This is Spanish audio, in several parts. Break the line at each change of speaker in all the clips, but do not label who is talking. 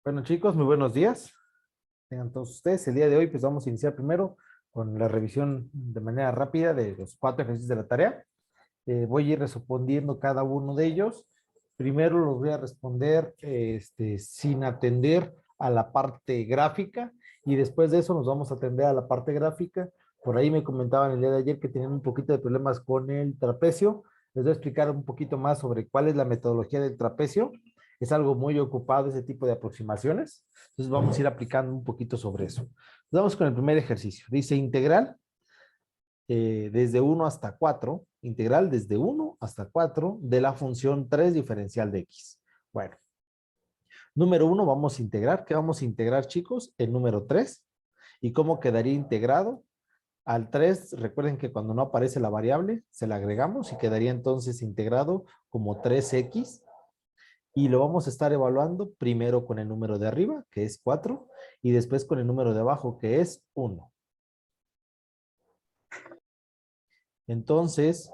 Bueno, chicos, muy buenos días. Tengan todos ustedes. El día de hoy, pues vamos a iniciar primero con la revisión de manera rápida de los 4 ejercicios de la tarea. Voy a ir respondiendo cada uno de ellos. Primero los voy a responder sin atender a la parte gráfica y después de eso nos vamos a atender a la parte gráfica. Por ahí me comentaban el día de ayer que tenían un poquito de problemas con el trapecio. Les voy a explicar un poquito más sobre cuál es la metodología del trapecio. Es algo muy ocupado ese tipo de aproximaciones. Entonces vamos a ir aplicando un poquito sobre eso. Vamos con el primer ejercicio. Dice integral desde 1 hasta 4, integral desde 1 hasta 4 de la función 3 diferencial de x. Bueno, número 1 vamos a integrar. ¿Qué vamos a integrar, chicos? El número 3. ¿Y cómo quedaría integrado? Al 3, recuerden que cuando no aparece la variable, se la agregamos y quedaría entonces integrado como 3x. Y lo vamos a estar evaluando primero con el número de arriba, que es 4, y después con el número de abajo, que es 1. Entonces,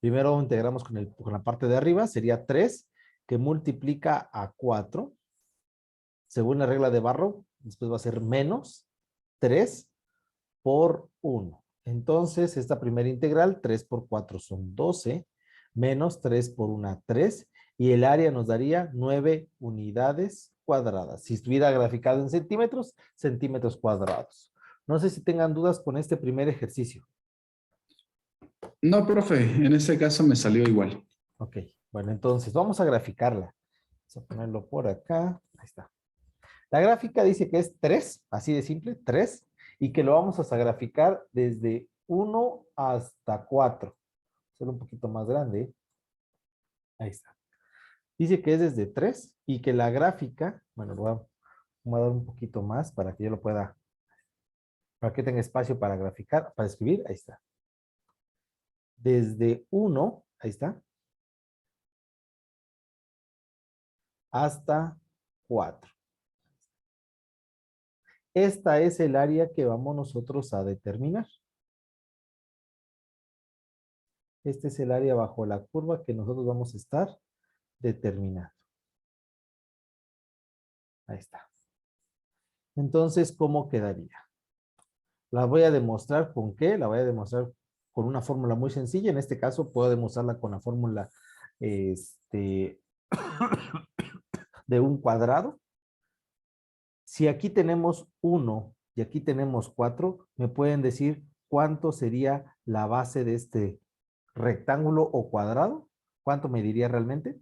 primero integramos con la parte de arriba, sería 3, que multiplica a 4. Según la regla de Barrow, después va a ser menos 3 por 1. Entonces, esta primera integral, 3 por 4 son 12, menos 3 por 1, 3, y el área nos daría 9 unidades cuadradas. Si estuviera graficado en centímetros, centímetros cuadrados. No sé si tengan dudas con este primer ejercicio.
No, profe, en este caso me salió igual.
Ok, bueno, entonces vamos a graficarla. Vamos a ponerlo por acá. Ahí está. La gráfica dice que es 3, así de simple, 3, y que lo vamos a graficar desde 1 hasta 4. Hacerlo un poquito más grande. Ahí está. Dice que es desde 3 y que la gráfica, bueno, voy a dar un poquito más para que yo lo pueda, para que tenga espacio para graficar, para escribir. Ahí está. Desde 1, ahí está, hasta 4. Esta es el área que vamos nosotros a determinar. Este es el área bajo la curva que nosotros vamos a estar determinando. Ahí está. Entonces, ¿cómo quedaría? La voy a demostrar con qué. La voy a demostrar con una fórmula muy sencilla. En este caso, puedo demostrarla con la fórmula de un cuadrado. Si aquí tenemos 1 y aquí tenemos 4, ¿me pueden decir cuánto sería la base de este rectángulo o cuadrado? ¿Cuánto me diría realmente?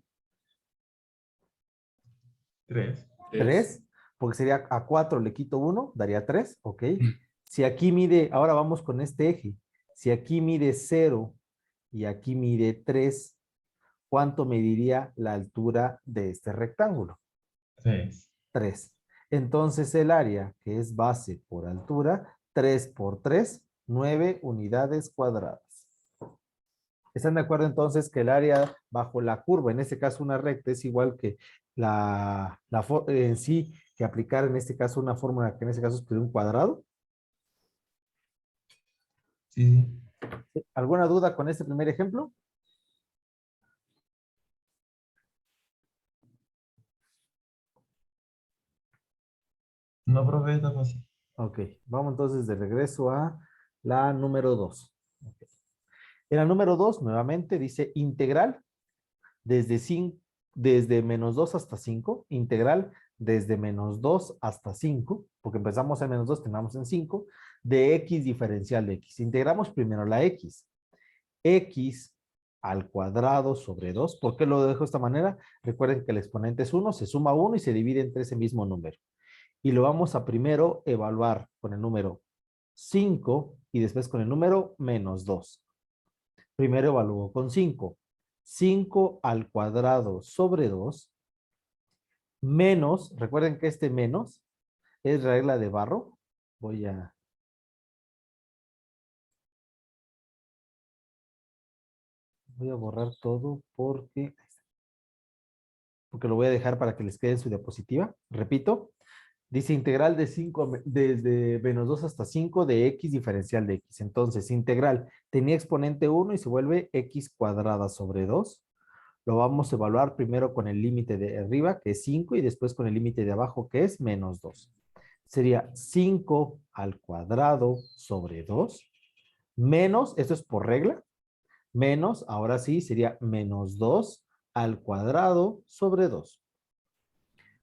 3.
3, porque sería a 4 le quito 1, daría 3, ok. Si aquí mide, ahora vamos con este eje, si aquí mide 0 y aquí mide 3, ¿cuánto mediría la altura de este rectángulo?
3.
3. Entonces el área, que es base por altura, 3 por 3, 9 unidades cuadradas. ¿Están de acuerdo entonces que el área bajo la curva, en este caso una recta, es igual que en sí, que aplicar en este caso una fórmula que en este caso es de un cuadrado?
Sí.
¿Alguna duda con este primer ejemplo?
No, profe, está fácil.
Ok, vamos entonces de regreso a la número 2. Okay. En la número 2, nuevamente, dice integral desde menos 2 hasta 5, integral desde menos 2 hasta 5, porque empezamos en menos 2, terminamos en 5, de x diferencial de x. Integramos primero la x. X al cuadrado sobre 2. ¿Por qué lo dejo de esta manera? Recuerden que el exponente es 1, se suma 1 y se divide entre ese mismo número. Y lo vamos a primero evaluar con el número 5 y después con el número menos 2. Primero evalúo con 5. 5 al cuadrado sobre 2 menos, recuerden que este menos es regla de Barrow. Voy a borrar todo porque lo voy a dejar para que les quede en su diapositiva. Repito, dice integral de 5, desde menos 2 hasta 5 de x diferencial de x. Entonces, integral tenía exponente 1 y se vuelve x cuadrada sobre 2 lo vamos a evaluar primero con el límite de arriba, que es 5, y después con el límite de abajo, que es menos 2. Sería 5 al cuadrado sobre 2, menos, esto es por regla, menos, ahora sí, sería menos 2 al cuadrado sobre 2.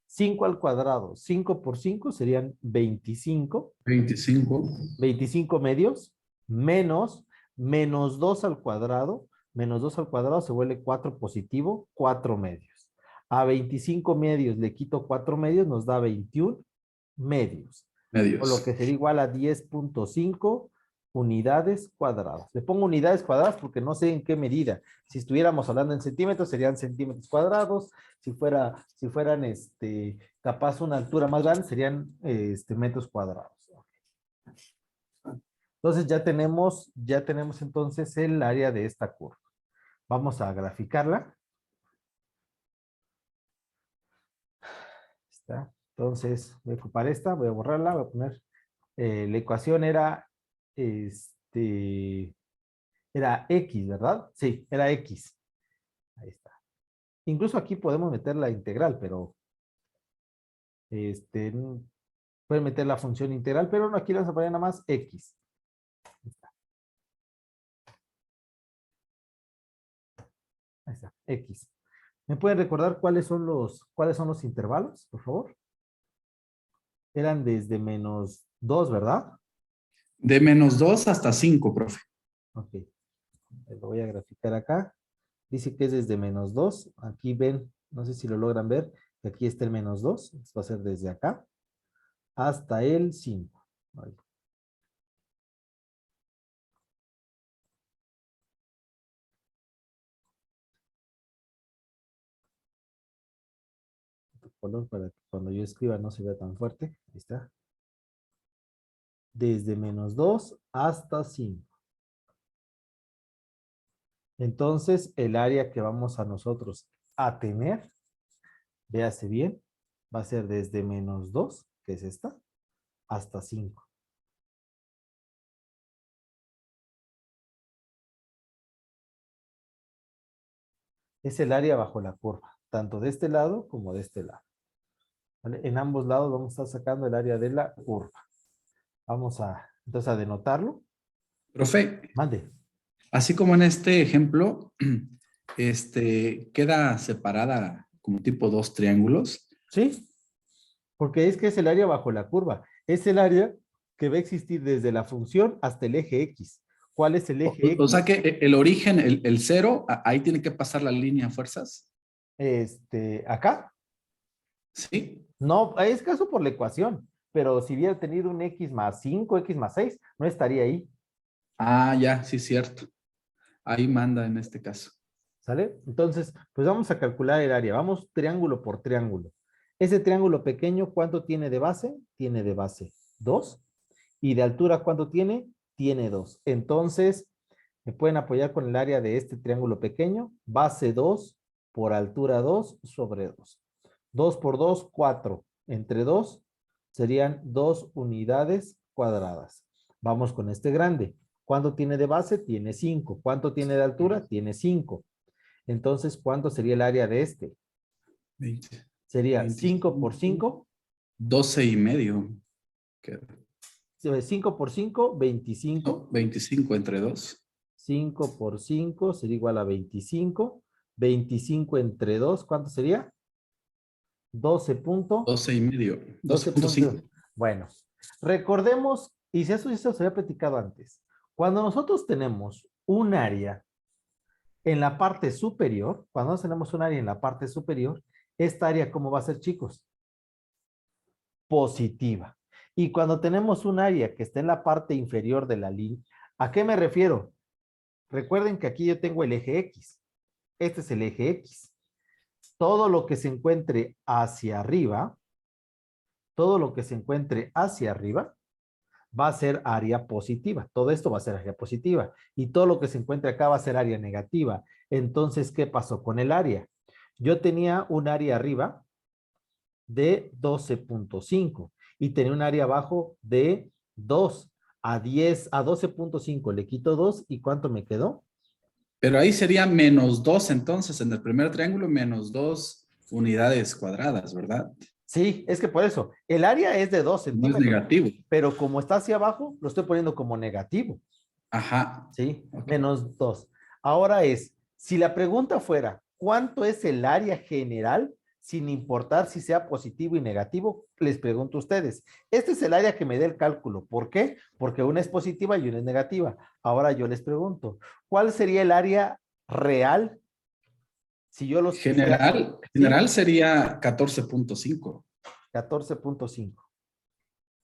5 al cuadrado, 5 por 5 serían 25.
25.
25 medios, menos, menos 2 al cuadrado. Menos 2 al cuadrado se vuelve 4 positivo, 4 medios. A 25 medios le quito 4 medios, nos da 21 medios. O lo
Medios.
que sería igual a 10.5 unidades cuadradas. Le pongo unidades cuadradas porque no sé en qué medida. Si estuviéramos hablando en centímetros, serían centímetros cuadrados. Si fueran capaz una altura más grande, serían metros cuadrados. Entonces ya tenemos entonces el área de esta curva. Vamos a graficarla. ¿Está? Entonces voy a ocupar esta, voy a borrarla, voy a poner, la ecuación era, era X, ¿verdad? Sí, era X. Ahí está. Incluso aquí podemos meter la integral, pero, pueden meter la función integral, pero no, aquí le vamos a poner nada más X. Ahí está. Ahí está, X. ¿Me pueden recordar cuáles son los intervalos, por favor? Eran desde menos 2, ¿verdad?
De menos 2 hasta 5, profe.
Ok. Lo voy a graficar acá. Dice que es desde menos 2. Aquí ven, no sé si lo logran ver, que aquí está el menos 2. Esto va a ser desde acá hasta el 5. Vale. Color para que cuando yo escriba no se vea tan fuerte. Ahí está. Desde menos 2 hasta 5. Entonces, el área que vamos a nosotros a tener, véase bien, va a ser desde menos 2, que es esta, hasta 5. Es el área bajo la curva, tanto de este lado como de este lado. ¿Vale? En ambos lados vamos a estar sacando el área de la curva. Vamos entonces a denotarlo.
Profe,
Mande.
así como en este ejemplo, queda separada como tipo 2 triángulos.
¿Sí? Porque es que es el área bajo la curva. Es el área que va a existir desde la función hasta el eje X. ¿Cuál es el eje
O sea
X?
que el origen, el 0, ahí tiene que pasar la línea a fuerzas.
Acá.
¿Sí?
No, es caso por la ecuación. Pero si hubiera tenido un X más 5, X más 6, no estaría ahí.
Ah, ya, sí, cierto. Ahí manda en este caso.
¿Sale? Entonces, pues vamos a calcular el área. Vamos triángulo por triángulo. Ese triángulo pequeño, ¿cuánto tiene de base? Tiene de base 2. ¿Y de altura cuánto tiene? Tiene 2. Entonces, me pueden apoyar con el área de este triángulo pequeño. Base 2 por altura 2 sobre 2. 2 por 2, 4. Entre 2 serían 2 unidades cuadradas. Vamos con este grande. ¿Cuánto tiene de base? Tiene 5. ¿Cuánto tiene de altura? Tiene 5. Entonces, ¿cuánto sería el área de este?
20,
Sería 5 por
25,
5.
12 y medio.
5 por 5, 25.
No, 25 entre 2.
5 por 5 sería igual a 25. 25 entre 2, ¿cuánto sería? 12 punto.
12 y medio.
12 punto.
12.5.
Bueno, recordemos, y si eso se había platicado antes, cuando nosotros tenemos un área en la parte superior, cuando nosotros tenemos un área en la parte superior, esta área, ¿cómo va a ser, chicos? Positiva. Y cuando tenemos un área que está en la parte inferior de la línea, ¿a qué me refiero? Recuerden que aquí yo tengo el eje X. Este es el eje X. Todo lo que se encuentre hacia arriba, todo lo que se encuentre hacia arriba, va a ser área positiva. Todo esto va a ser área positiva. Y todo lo que se encuentre acá va a ser área negativa. Entonces, ¿qué pasó con el área? Yo tenía un área arriba de 12.5 y tenía un área abajo de 2. A 12.5 le quito 2 y ¿cuánto me quedó?
Pero ahí sería -2, entonces, en el primer triángulo, -2 unidades cuadradas, ¿verdad?
Sí, es que por eso, el área es de 2
No es
centímetros,
negativo.
pero como está hacia abajo, lo estoy poniendo como negativo,
Ajá.
¿sí?
Ok.
-2. Ahora es, si la pregunta fuera, ¿cuánto es el área general? Sin importar si sea positivo y negativo, les pregunto a ustedes. Este es el área que me dé el cálculo. ¿Por qué? Porque una es positiva y una es negativa. Ahora yo les pregunto, ¿cuál sería el área real si yo los quisiera?
General
¿Sí?
sería 14.5.
14.5.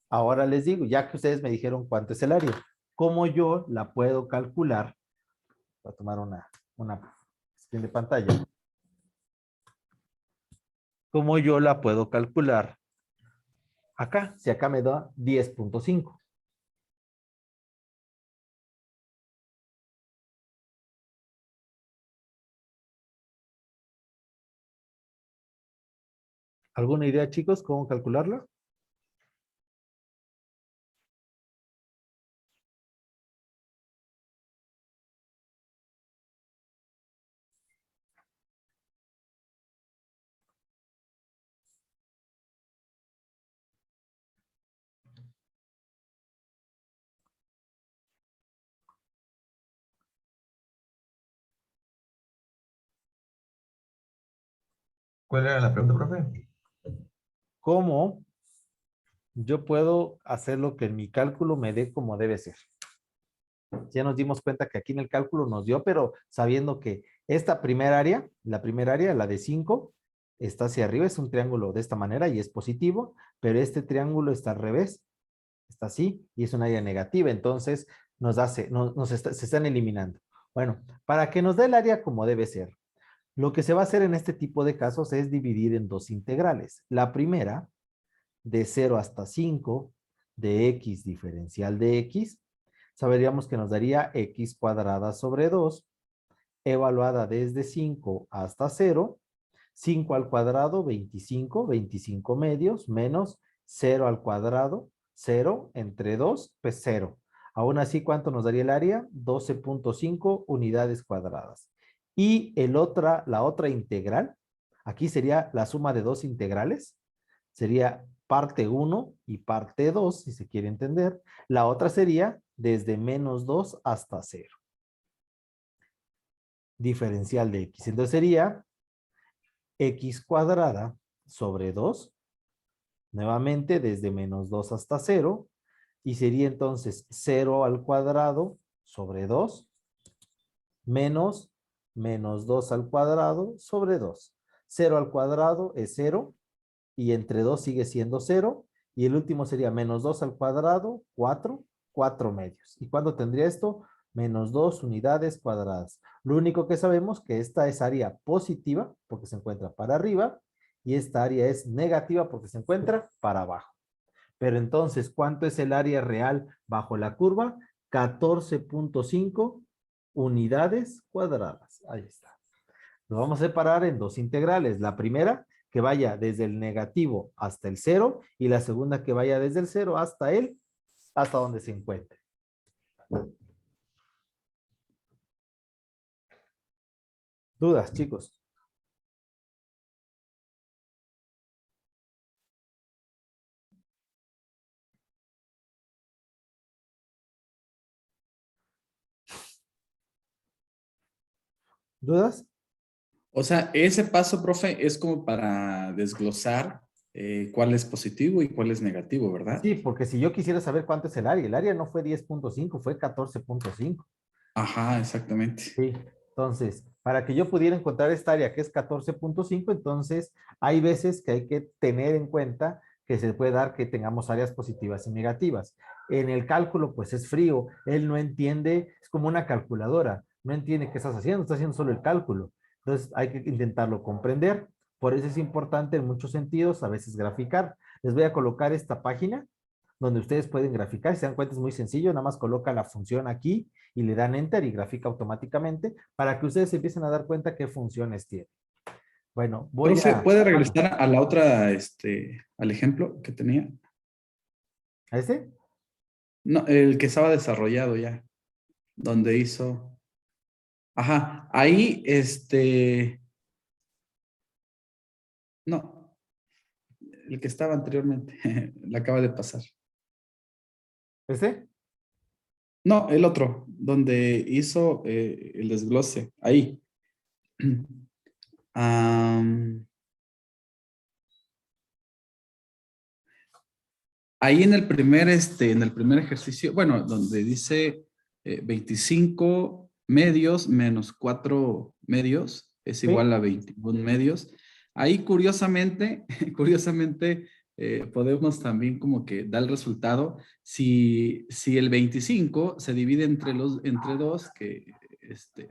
Ahora les digo, ya que ustedes me dijeron cuánto es el área, ¿cómo yo la puedo calcular? Voy a tomar una screen de pantalla. ¿Cómo yo la puedo calcular? Acá, si acá me da 10.5. ¿Alguna idea, chicos, cómo calcularla?
¿Cuál era la pregunta, profe?
¿Cómo yo puedo hacer lo que en mi cálculo me dé como debe ser? Ya nos dimos cuenta que aquí en el cálculo nos dio, pero sabiendo que esta primera área, la primera área, la de 5, está hacia arriba, es un triángulo de esta manera y es positivo, pero este triángulo está al revés, está así y es un área negativa, entonces se están eliminando. Bueno, para que nos dé el área como debe ser, lo que se va a hacer en este tipo de casos es dividir en dos integrales. La primera, de 0 hasta 5, de x diferencial de x, saberíamos que nos daría x cuadrada sobre 2, evaluada desde 5 hasta 0, 5 al cuadrado, 25, 25 medios, menos 0 al cuadrado, 0, entre 2, pues 0. Aún así, ¿cuánto nos daría el área? 12.5 unidades cuadradas. Y la otra integral, aquí sería la suma de dos integrales, sería parte 1 y parte 2, si se quiere entender. La otra sería desde -2 hasta 0. Diferencial de x. Entonces sería x cuadrada sobre 2, nuevamente desde -2 hasta 0, y sería entonces 0 al cuadrado sobre 2, menos -2 al cuadrado sobre 2. 0 al cuadrado es 0, y entre 2 sigue siendo 0, y el último sería -2 al cuadrado, 4, 4 medios. ¿Y cuándo tendría esto? -2 unidades cuadradas. Lo único que sabemos que esta es área positiva porque se encuentra para arriba y esta área es negativa porque se encuentra para abajo. Pero entonces, ¿cuánto es el área real bajo la curva? 14.5 unidades cuadradas. Ahí está. Lo vamos a separar en dos integrales. La primera que vaya desde el negativo hasta el 0 y la segunda que vaya desde el 0 hasta donde se encuentre. ¿Dudas, chicos? ¿Dudas?
O sea, ese paso, profe, es como para desglosar cuál es positivo y cuál es negativo, ¿verdad?
Sí, porque si yo quisiera saber cuánto es el área no fue 10.5, fue 14.5.
Ajá, exactamente.
Sí, entonces, para que yo pudiera encontrar esta área que es 14.5, entonces hay veces que hay que tener en cuenta que se puede dar que tengamos áreas positivas y negativas. En el cálculo, pues es frío, él no entiende, es como una calculadora, no entiende qué estás haciendo solo el cálculo. Entonces hay que intentarlo comprender. Por eso es importante en muchos sentidos a veces graficar. Les voy a colocar esta página donde ustedes pueden graficar. Si se dan cuenta es muy sencillo, nada más coloca la función aquí y le dan enter y grafica automáticamente para que ustedes se empiecen a dar cuenta qué funciones tiene. Bueno, voy
Profe,
a...
¿puede
Mande.
regresar a la otra, al ejemplo que tenía?
¿A este?
No, el que estaba desarrollado ya, donde hizo... Ajá, ahí, no, el que estaba anteriormente, le acaba de pasar.
¿Este?
No, el otro, donde hizo el desglose, ahí. Am, ahí en el primer ejercicio, bueno, donde dice 25 medios menos 4 medios es igual
Sí.
a 21 medios. Ahí curiosamente, curiosamente podemos también como que dar el resultado. Si el 25 se divide entre 2, que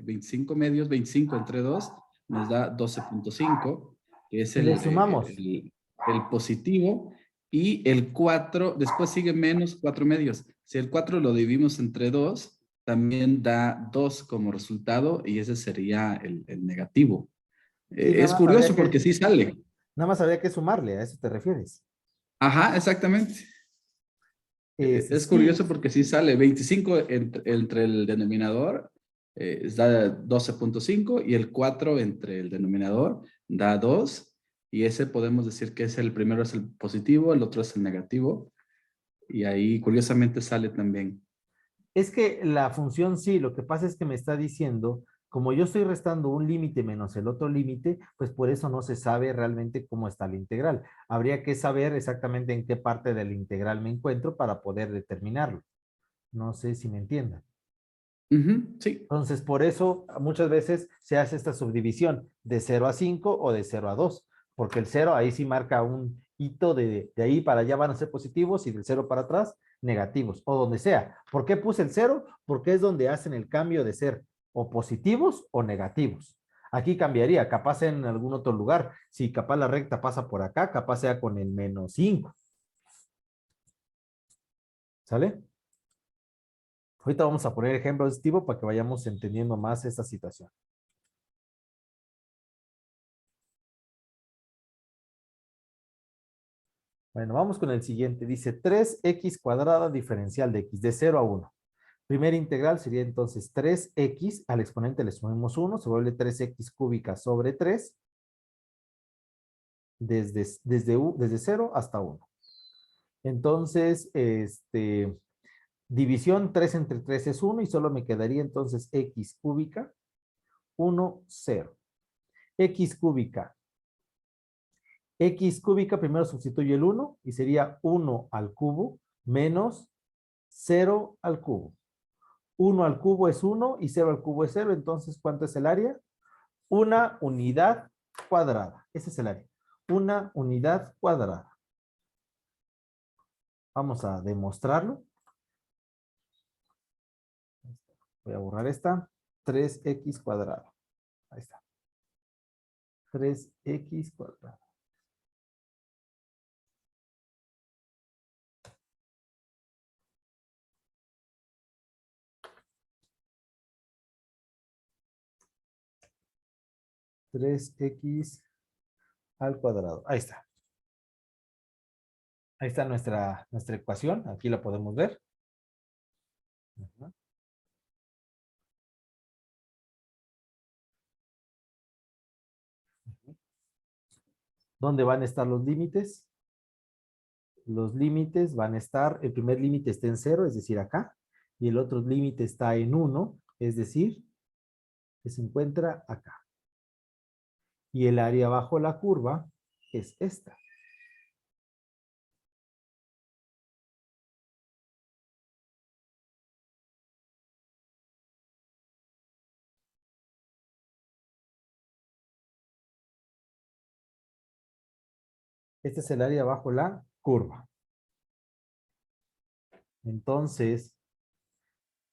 25 medios, 25 entre 2 nos da 12.5, que es
Y le sumamos.
el positivo. Y el 4 después sigue menos 4 medios. Si el 4 lo dividimos entre 2, también da 2 como resultado y ese sería el negativo.
Sí,
Es curioso porque sí sale.
nada más habría que sumarle, a eso te refieres.
Ajá, exactamente. Es
Sí,
curioso porque sí sale 25 entre el denominador, da 12.5 y el 4 entre el denominador da 2 y ese podemos decir que es el primero es el positivo, el otro es el negativo y ahí curiosamente sale también.
es que la función sí, lo que pasa es que me está diciendo, como yo estoy restando un límite menos el otro límite, pues por eso no se sabe realmente cómo está la integral. Habría que saber exactamente en qué parte de la integral me encuentro para poder determinarlo. No sé si me entiendan.
Ujú, sí.
Entonces, por eso muchas veces se hace esta subdivisión de 0 a 5 o de 0 a 2, porque el 0 ahí sí marca un hito de ahí para allá van a ser positivos y del 0 para atrás negativos, o donde sea. ¿Por qué puse el 0? Porque es donde hacen el cambio de ser o positivos o negativos. Aquí cambiaría, capaz en algún otro lugar. Si capaz la recta pasa por acá, capaz sea con el menos 5. ¿Sale? Ahorita vamos a poner ejemplos de este tipo para que vayamos entendiendo más esta situación. Bueno, vamos con el siguiente. Dice 3x cuadrada diferencial de x de 0 a 1. Primera integral sería entonces 3x, al exponente le sumamos 1, se vuelve 3x cúbica sobre 3, desde 0 hasta 1. Entonces, división 3 entre 3 es 1 y solo me quedaría entonces x cúbica, 1, 0. X cúbica. X cúbica, primero sustituye el 1 y sería 1 al cubo menos 0 al cubo. 1 al cubo es 1 y 0 al cubo es 0. Entonces, ¿cuánto es el área? Una unidad cuadrada. Ese es el área. Una unidad cuadrada. Vamos a demostrarlo. Voy a borrar esta. 3x cuadrado. Ahí está. 3x cuadrado. Tres x al cuadrado. Ahí está. Ahí está nuestra ecuación. Aquí la podemos ver. Ajá. ¿Dónde van a estar los límites? Los límites van a estar, el primer límite está en 0, es decir, acá, y el otro límite está en 1, es decir, que se encuentra acá. Y el área bajo la curva es esta. Este es el área bajo la curva. Entonces,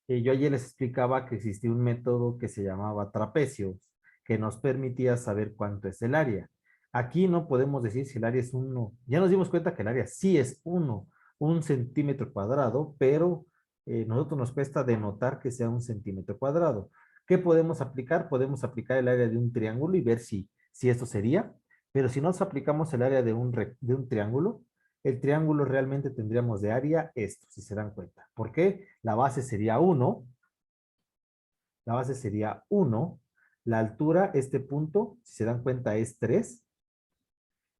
yo ayer les explicaba que existía un método que se llamaba trapecio, que nos permitía saber cuánto es el área. Aquí no podemos decir si el área es 1. Ya nos dimos cuenta que el área sí es 1, 1 centímetro cuadrado, pero nosotros nos cuesta denotar que sea 1 centímetro cuadrado. ¿Qué podemos aplicar? Podemos aplicar el área de un triángulo y ver si esto sería, pero si nos aplicamos el área de un triángulo, el triángulo realmente tendríamos de área esto, si se dan cuenta. ¿Por qué? La base sería 1 La base sería 1. La altura, este punto, si se dan cuenta, es 3.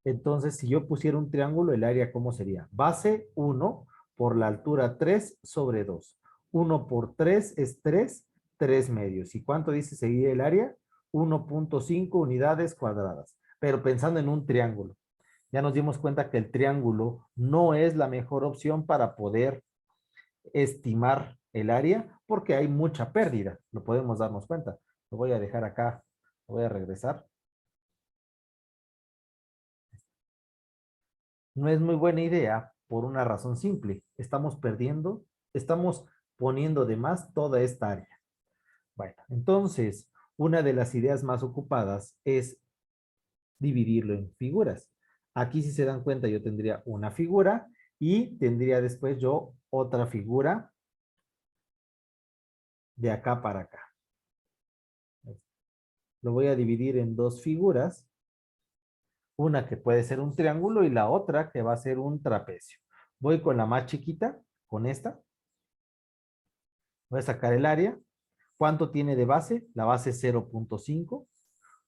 Entonces, si yo pusiera un triángulo, el área, ¿cómo sería? Base 1 por la altura 3 sobre 2. 1 por 3 es 3, 3 medios. ¿Y cuánto dice seguir el área? 1.5 unidades cuadradas. Pero pensando en un triángulo. Ya nos dimos cuenta que el triángulo no es la mejor opción para poder estimar el área porque hay mucha pérdida. Lo podemos darnos cuenta. Lo voy a dejar acá. Lo voy a regresar. No es muy buena idea por una razón simple. Estamos poniendo de más toda esta área. Bueno, entonces, una de las ideas más ocupadas es dividirlo en figuras. Aquí, si se dan cuenta, yo tendría una figura y tendría después yo otra figura de acá para acá. Lo voy a dividir en dos figuras. Una que puede ser un triángulo y la otra que va a ser un trapecio. Voy con la más chiquita, con esta. Voy a sacar el área. ¿Cuánto tiene de base? La base es 0.5.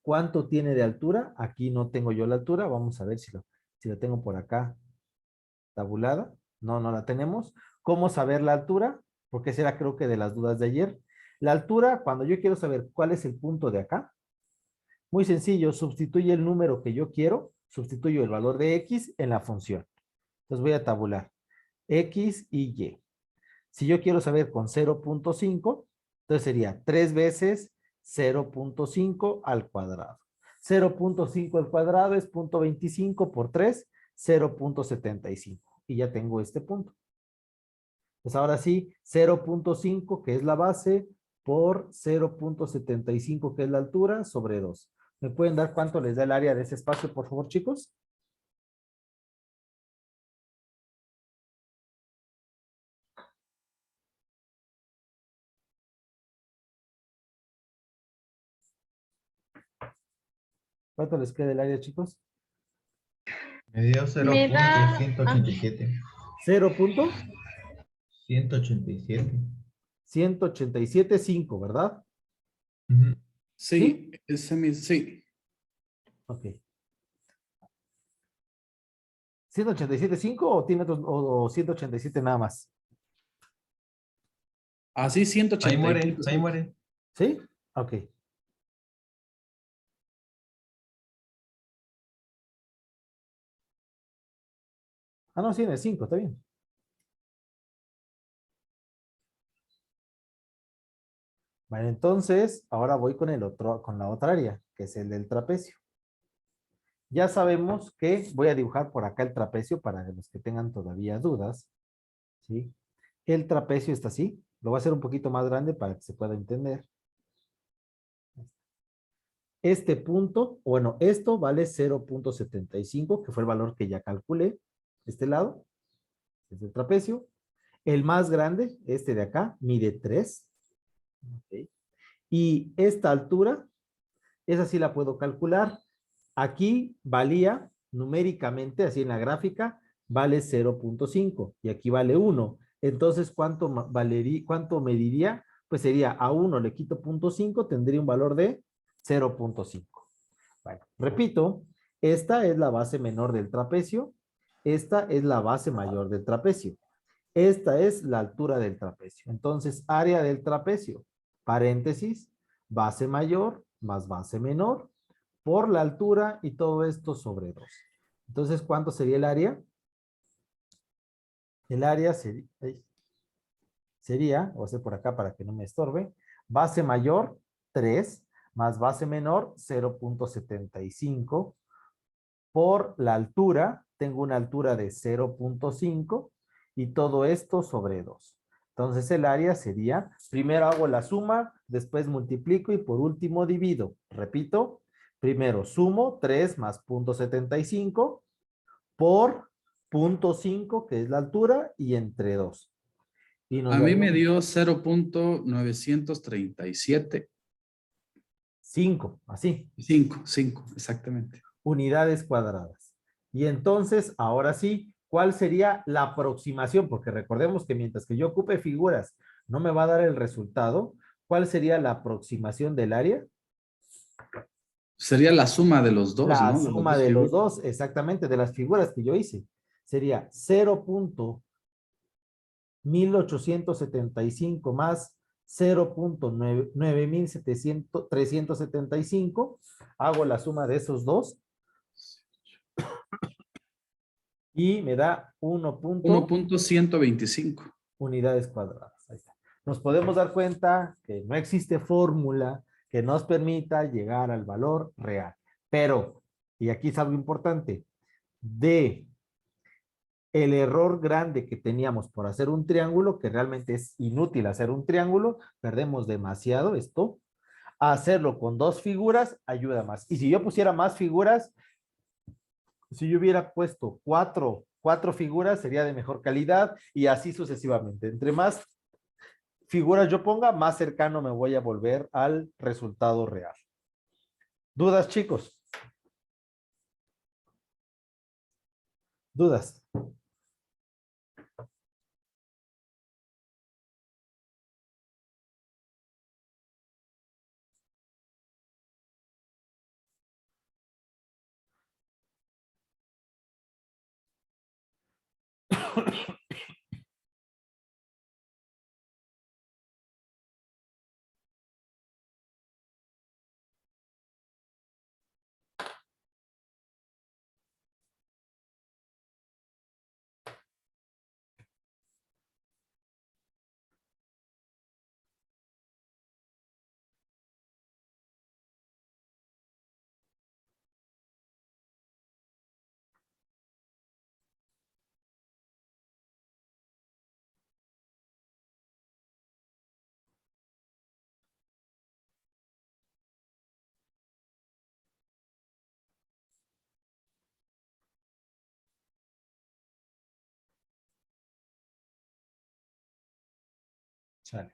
¿Cuánto tiene de altura? Aquí no tengo yo la altura. Vamos a ver si lo tengo por acá tabulada. No, no la tenemos. ¿Cómo saber la altura? Porque esa era creo que de las dudas de ayer. La altura, cuando yo quiero saber cuál es el punto de acá, muy sencillo, sustituye el número que yo quiero, sustituyo el valor de X en la función. Entonces voy a tabular X y Y. Si yo quiero saber con 0.5, entonces sería 3 veces 0.5 al cuadrado. 0.5 al cuadrado es 0.25 por 3, 0.75. Y ya tengo este punto. Pues ahora sí, 0.5, que es la base, por 0.75, que es la altura, sobre 2. ¿Me pueden dar cuánto les da el área de ese espacio, por favor, chicos? ¿Cuánto les queda el área, chicos?
Me dio
Me da...
0.187.
0 punto
187.
187.5, ¿verdad?
Ujú.
Sí, ese mismo, sí.
Ok. ¿187.5 o tiene otros, o 187 nada más?
Así
Ahí
180 y
muere,
pico,
ahí
sí.
muere.
¿Sí? Ok. Ah, no, sí, en el 5, está bien. Bueno, entonces, ahora voy con con la otra área, que es el del trapecio. Ya sabemos que voy a dibujar por acá el trapecio para los que tengan todavía dudas, ¿sí? El trapecio está así. Lo voy a hacer un poquito más grande para que se pueda entender. Este punto, bueno, esto vale 0.75, que fue el valor que ya calculé. Este lado, es el trapecio. El más grande, este de acá, mide 3. ¿Ok? Y esta altura, esa sí la puedo calcular. Aquí valía numéricamente, así en la gráfica, vale 0.5 y aquí vale 1. Entonces, ¿cuánto mediría? Pues sería a 1 le quito 0.5, tendría un valor de 0.5. Bueno, repito, esta es la base menor del trapecio, esta es la base mayor del trapecio. Esta es la altura del trapecio. Entonces, área del trapecio, paréntesis, base mayor más base menor, por la altura y todo esto sobre 2. Entonces, ¿cuánto sería el área? El área sería, voy a hacer por acá para que no me estorbe, base mayor 3 más base menor 0.75 por la altura, tengo una altura de 0.5 y todo esto sobre 2. Entonces el área sería, primero hago la suma, después multiplico y por último divido. Repito, primero sumo 3 más 0.75 por 0.5, que es la altura, y entre 2. Y nos
A mí me
daría
dio 0.937.
5, así.
5, exactamente.
Unidades cuadradas. Y entonces, ahora sí, ¿cuál sería la aproximación? Porque recordemos que mientras que yo ocupe figuras, no me va a dar el resultado. ¿Cuál sería la aproximación del área?
Sería la suma de los dos,
La
¿no? De las
suma
dos
de los
figuras.
dos, exactamente, de las figuras que yo hice. Sería 0.1875 más 0.9375. Hago la suma de esos dos y me da 1.
1.125.
Unidades cuadradas. Ahí está. Nos podemos dar cuenta que no existe fórmula que nos permita llegar al valor real. Pero, y aquí es algo importante, de el error grande que teníamos por hacer un triángulo, que realmente es inútil hacer un triángulo, perdemos demasiado esto. Hacerlo con dos figuras ayuda más. Y si yo pusiera más figuras, si yo hubiera puesto cuatro figuras, sería de mejor calidad y así sucesivamente. Entre más figuras yo ponga, más cercano me voy a volver al resultado real. ¿Dudas, chicos? ¿Dudas? Sale.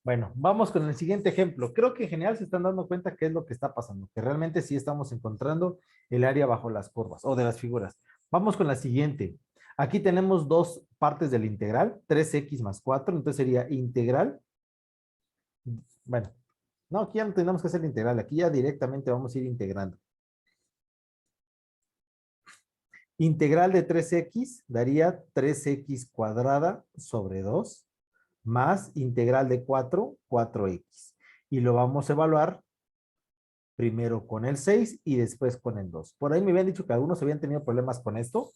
Bueno, vamos con el siguiente ejemplo. Creo que en general se están dando cuenta qué es lo que está pasando, que realmente sí estamos encontrando el área bajo las curvas o de las figuras. Vamos con la siguiente. Aquí tenemos dos partes del integral, 3x más 4, entonces sería integral. Bueno, no, aquí ya no tenemos que hacer la integral, aquí ya directamente vamos a ir integrando. Integral de 3x daría 3x cuadrada sobre 2 más integral de 4, 4x. Y lo vamos a evaluar primero con el 6 y después con el 2. Por ahí me habían dicho que algunos habían tenido problemas con esto.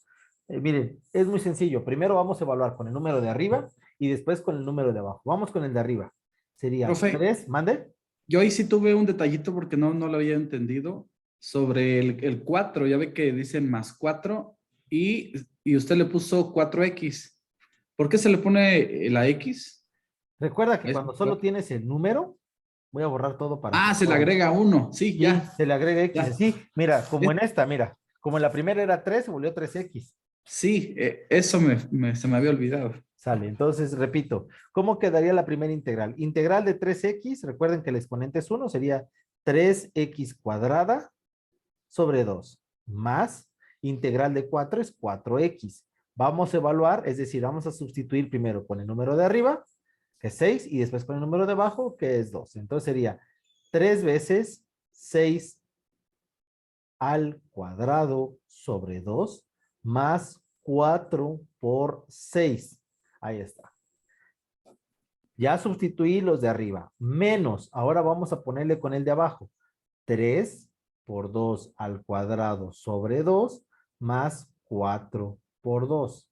Miren, es muy sencillo. Primero vamos a evaluar con el número de arriba y después con el número de abajo. Vamos con el de arriba. Sería
Profe,
3, mande.
yo ahí sí tuve un detallito porque no lo había entendido sobre el 4. Ya ve que dicen más 4 y usted le puso 4x. ¿Por qué se le pone la X?
Recuerda que
A
cuando
este
solo
4.
tienes el número, voy a borrar todo para que
Ah, se le
puedan.
agrega 1. Sí,
Sí,
ya,
se le agrega X.
ya.
Sí, mira, como
Es-
en esta, mira. Como en la primera era 3, se volvió 3x.
Sí, eso se me había olvidado.
Sale, entonces repito, ¿cómo quedaría la primera integral? Integral de 3x, recuerden que el exponente es 1, sería 3x cuadrada sobre 2, más integral de 4 es 4x. Vamos a evaluar, es decir, vamos a sustituir primero con el número de arriba, que es 6, y después con el número de abajo, que es 2. Entonces sería 3 veces 6 al cuadrado sobre 2 más 4 por 6. Ahí está. Ya sustituí los de arriba. Menos, ahora vamos a ponerle con el de abajo. 3 por 2 al cuadrado sobre 2 más 4 por 2.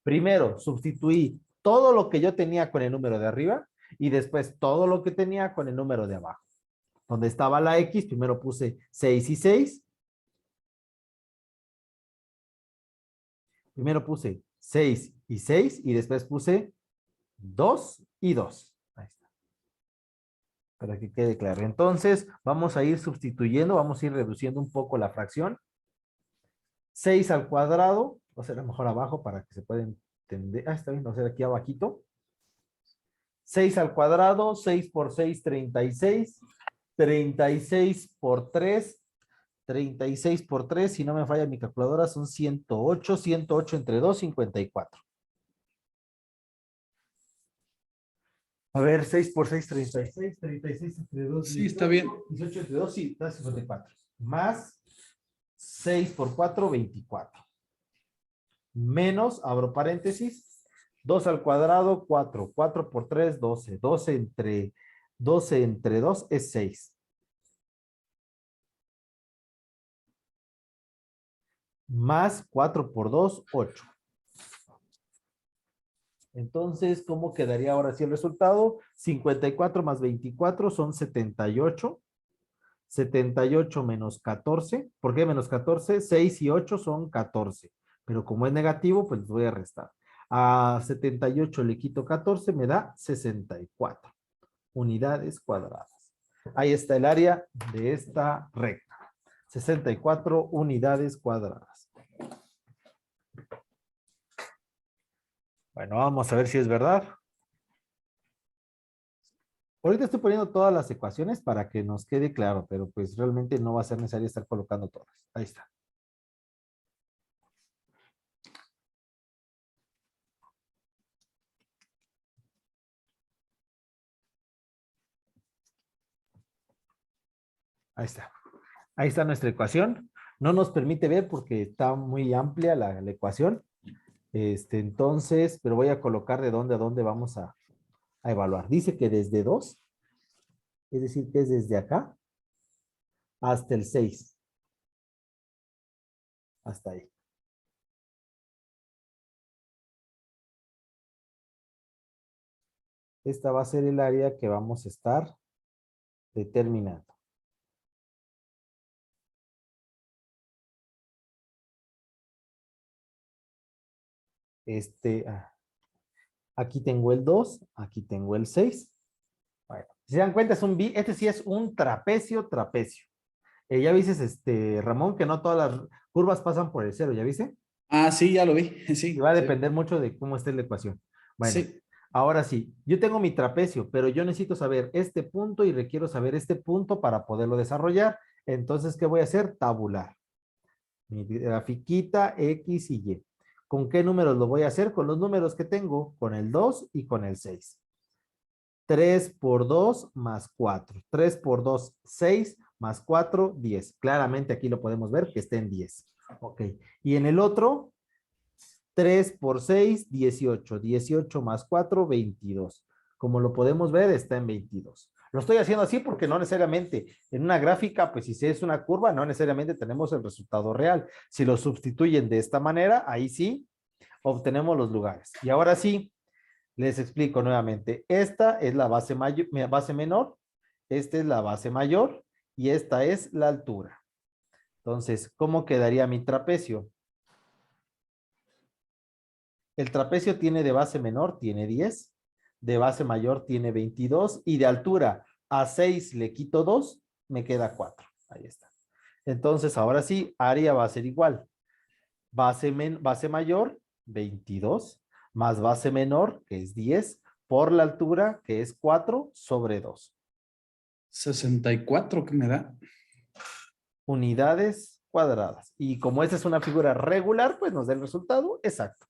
Primero, sustituí todo lo que yo tenía con el número de arriba y después todo lo que tenía con el número de abajo. Donde estaba la X, primero puse 6 y 6. Primero puse 6 y 6 y después puse 2 y 2. Ahí está. Para que quede claro. Entonces, vamos a ir sustituyendo, vamos a ir reduciendo un poco la fracción. 6 al cuadrado, o sea, mejor abajo para que se pueda entender. Ah, está bien, o sea, aquí abajito. 6 al cuadrado, 6 por 6, 36. 36 por 3, 36 por 3, si no me falla mi calculadora, son 108, 108 entre 2, 54. A ver, 6 por 6, 36. 36 entre 2,
Sí, está bien.
18 entre 2, sí, da 54. Más 6 por 4, 24. Menos, abro paréntesis, 2 al cuadrado, 4. 4 por 3, 12. 12 entre 2 es 6. Más 4 por 2, 8. Entonces, ¿cómo quedaría ahora sí el resultado? 54 más 24 son 78. 78 menos 14. ¿Por qué menos 14? 6 y 8 son 14. Pero como es negativo, pues les voy a restar. A 78 le quito 14, me da 64 unidades cuadradas. Ahí está el área de esta recta. 64 unidades cuadradas. Bueno, vamos a ver si es verdad. Ahorita estoy poniendo todas las ecuaciones para que nos quede claro, pero pues realmente no va a ser necesario estar colocando todas. Ahí está. Ahí está. Ahí está nuestra ecuación. No nos permite ver porque está muy amplia la ecuación. Entonces, pero voy a colocar de dónde a dónde vamos a evaluar. Dice que desde 2, es decir, que es desde acá hasta el 6. Hasta ahí. Esta va a ser el área que vamos a estar determinando. Aquí tengo el 2, aquí tengo el 6. Bueno, si se dan cuenta, este sí es un trapecio. Ya viste, Ramón, que no todas las curvas pasan por el cero, ¿ya viste?
Ah, sí, ya lo vi.
Y
Sí,
va a
sí.
depender mucho de cómo esté la ecuación. Bueno,
Sí.
ahora sí, yo tengo mi trapecio, pero yo necesito saber este punto y requiero saber este punto para poderlo desarrollar. Entonces, ¿qué voy a hacer? Tabular. Mi grafiquita X y Y. ¿Con qué números lo voy a hacer? Con los números que tengo, con el 2 y con el 6. 3 por 2 más 4. 3 por 2, 6 más 4, 10. Claramente aquí lo podemos ver que está en 10. Ok. Y en el otro, 3 por 6, 18. 18 más 4, 22. Como lo podemos ver, está en 22. Lo estoy haciendo así porque no necesariamente en una gráfica, pues si es una curva, no necesariamente tenemos el resultado real. Si lo sustituyen de esta manera, ahí sí obtenemos los lugares. Y ahora sí, les explico nuevamente. Esta es la base menor, esta es la base mayor y esta es la altura. Entonces, ¿cómo quedaría mi trapecio? El trapecio tiene de base menor, tiene 10, de base mayor tiene 22 y de altura a 6 le quito 2, me queda 4. Ahí está. Entonces, ahora sí, área va a ser igual. Base mayor, 22, más base menor, que es 10, por la altura, que es 4 sobre 2.
64 que me da.
Unidades cuadradas. Y como esta es una figura regular, pues nos da el resultado exacto.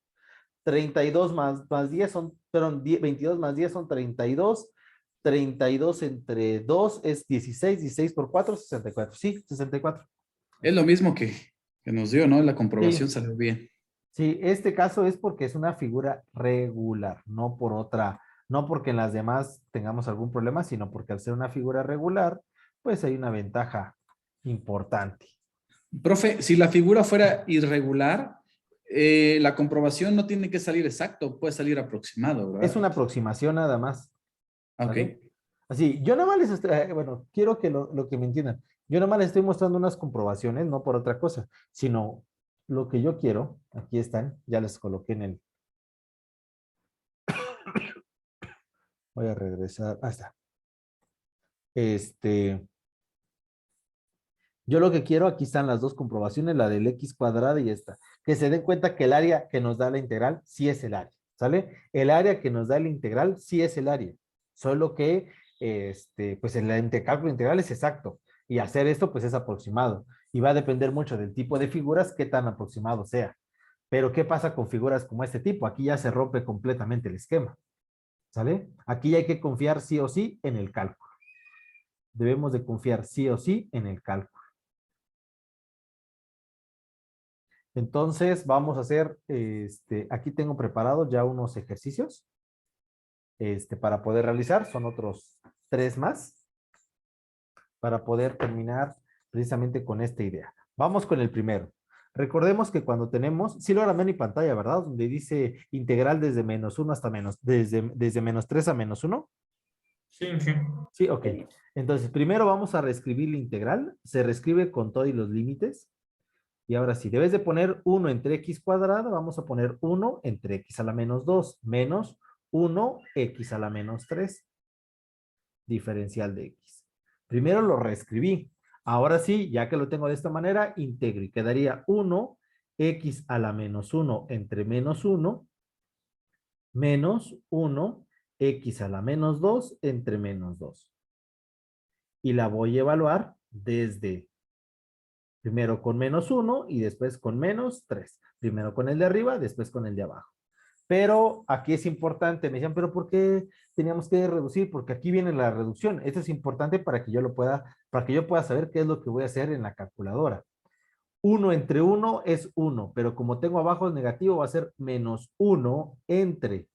32 más 10 son, perdón, 22 más 10 son 32. 32 entre 2 es 16. 16 por 4, 64. Sí, 64.
Es lo mismo que nos dio, ¿no? La comprobación
Sí,
salió bien.
sí, este caso es porque es una figura regular, no por otra, no porque en las demás tengamos algún problema, sino porque al ser una figura regular, pues hay una ventaja importante.
Profe, si la figura fuera irregular, la comprobación no tiene que salir exacto, puede salir aproximado,
Es
¿verdad?
una aproximación nada más,
Ok.
¿vale? Así, yo nada más les estoy, bueno, quiero que lo que me entiendan. Yo nada más les estoy mostrando unas comprobaciones, no por otra cosa, sino lo que yo quiero, aquí están, ya les coloqué en el, voy a regresar, ahí está. Yo lo que quiero, aquí están las dos comprobaciones, la del x cuadrada y esta, que se den cuenta que el área que nos da la integral sí es el área, ¿sale? El área que nos da la integral sí es el área, solo que, pues el cálculo integral es exacto, y hacer esto, pues es aproximado, y va a depender mucho del tipo de figuras, qué tan aproximado sea. Pero, ¿qué pasa con figuras como este tipo? Aquí ya se rompe completamente el esquema. ¿Sale? Aquí hay que confiar sí o sí en el cálculo. Debemos de confiar sí o sí en el cálculo. Entonces, vamos a hacer, aquí tengo preparados ya unos ejercicios, para poder realizar. Son otros 3 más para poder terminar precisamente con esta idea. Vamos con el primero. Recordemos que cuando tenemos, sí lo en mi pantalla, ¿verdad? Donde dice integral desde -1 hasta desde -3 a -1.
Sí, sí.
Sí, ok. Entonces, primero vamos a reescribir la integral. Se reescribe con todo y los límites. Y ahora sí, debes de poner 1 entre x cuadrada, vamos a poner 1 entre x a la -2 menos 1 x a la -3, diferencial de x. Primero lo reescribí. Ahora sí, ya que lo tengo de esta manera, integro y quedaría 1 x a la -1 entre -1 menos 1 x a la -2 entre -2. Y la voy a evaluar desde primero con -1 y después con -3. Primero con el de arriba, después con el de abajo. Pero aquí es importante, me decían, pero ¿por qué teníamos que reducir? Porque aquí viene la reducción. Esto es importante para que yo pueda saber qué es lo que voy a hacer en la calculadora. 1 entre 1 es 1, pero como tengo abajo el negativo va a ser -1 entre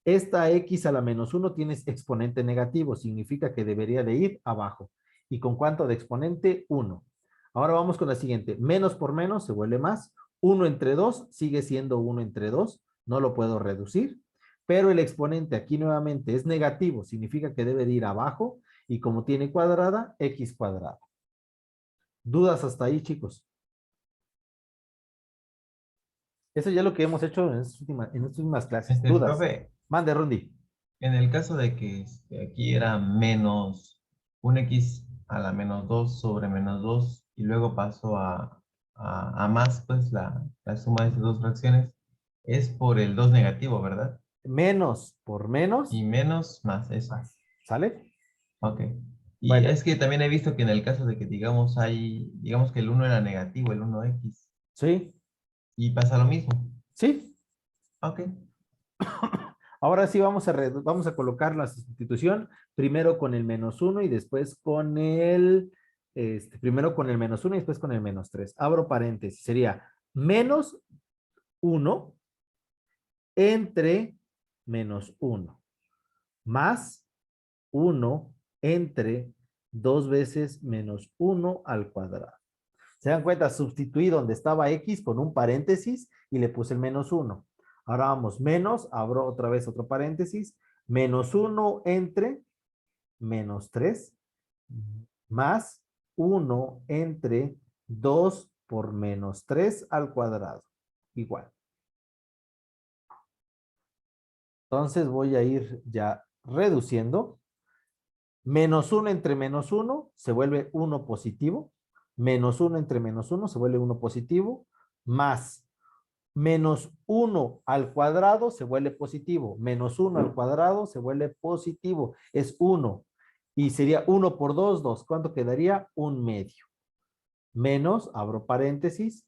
esta x a la -1 tiene exponente negativo, significa que debería de ir abajo. ¿Y con cuánto de exponente? 1. Ahora vamos con la siguiente. Menos por menos se vuelve más. 1 entre 2 sigue siendo 1 entre 2. No lo puedo reducir. Pero el exponente aquí nuevamente es negativo, significa que debe de ir abajo. Y como tiene cuadrada, x cuadrada. ¿Dudas hasta ahí, chicos? Eso ya es lo que hemos hecho en estas últimas clases. ¿Dudas?
Profe,
Mande, Rundi.
en el caso de que aquí era menos un x a la -2 sobre -2 y luego pasó a más, pues la suma de esas dos fracciones es por el 2 negativo, ¿verdad?
Menos por menos,
Y menos más eso.
más. ¿Sale?
Ok. Y
Bueno,
es que también he visto que en el caso de que digamos que el uno era negativo, el 1x,
sí,
y pasa lo mismo.
sí.
Ok.
Ahora sí vamos a colocar la sustitución primero con el -1 y después con primero con el -1 y después con el -3. Abro paréntesis, sería -1 entre -1 más 1 entre 2 veces -1 al cuadrado. ¿Se dan cuenta? Sustituí donde estaba x con un paréntesis y le puse el -1. Ahora vamos, menos, abro otra vez otro paréntesis, -1 entre -3 más 1 entre 2 por -3 al cuadrado. Igual. Entonces voy a ir ya reduciendo. -1 entre -1 se vuelve 1 positivo. -1 entre -1 se vuelve 1 positivo. Más -1 al cuadrado se vuelve positivo. -1 al cuadrado se vuelve positivo. Es 1. Y sería 1 por 2, 2. ¿Cuánto quedaría? 1/2. Menos, abro paréntesis,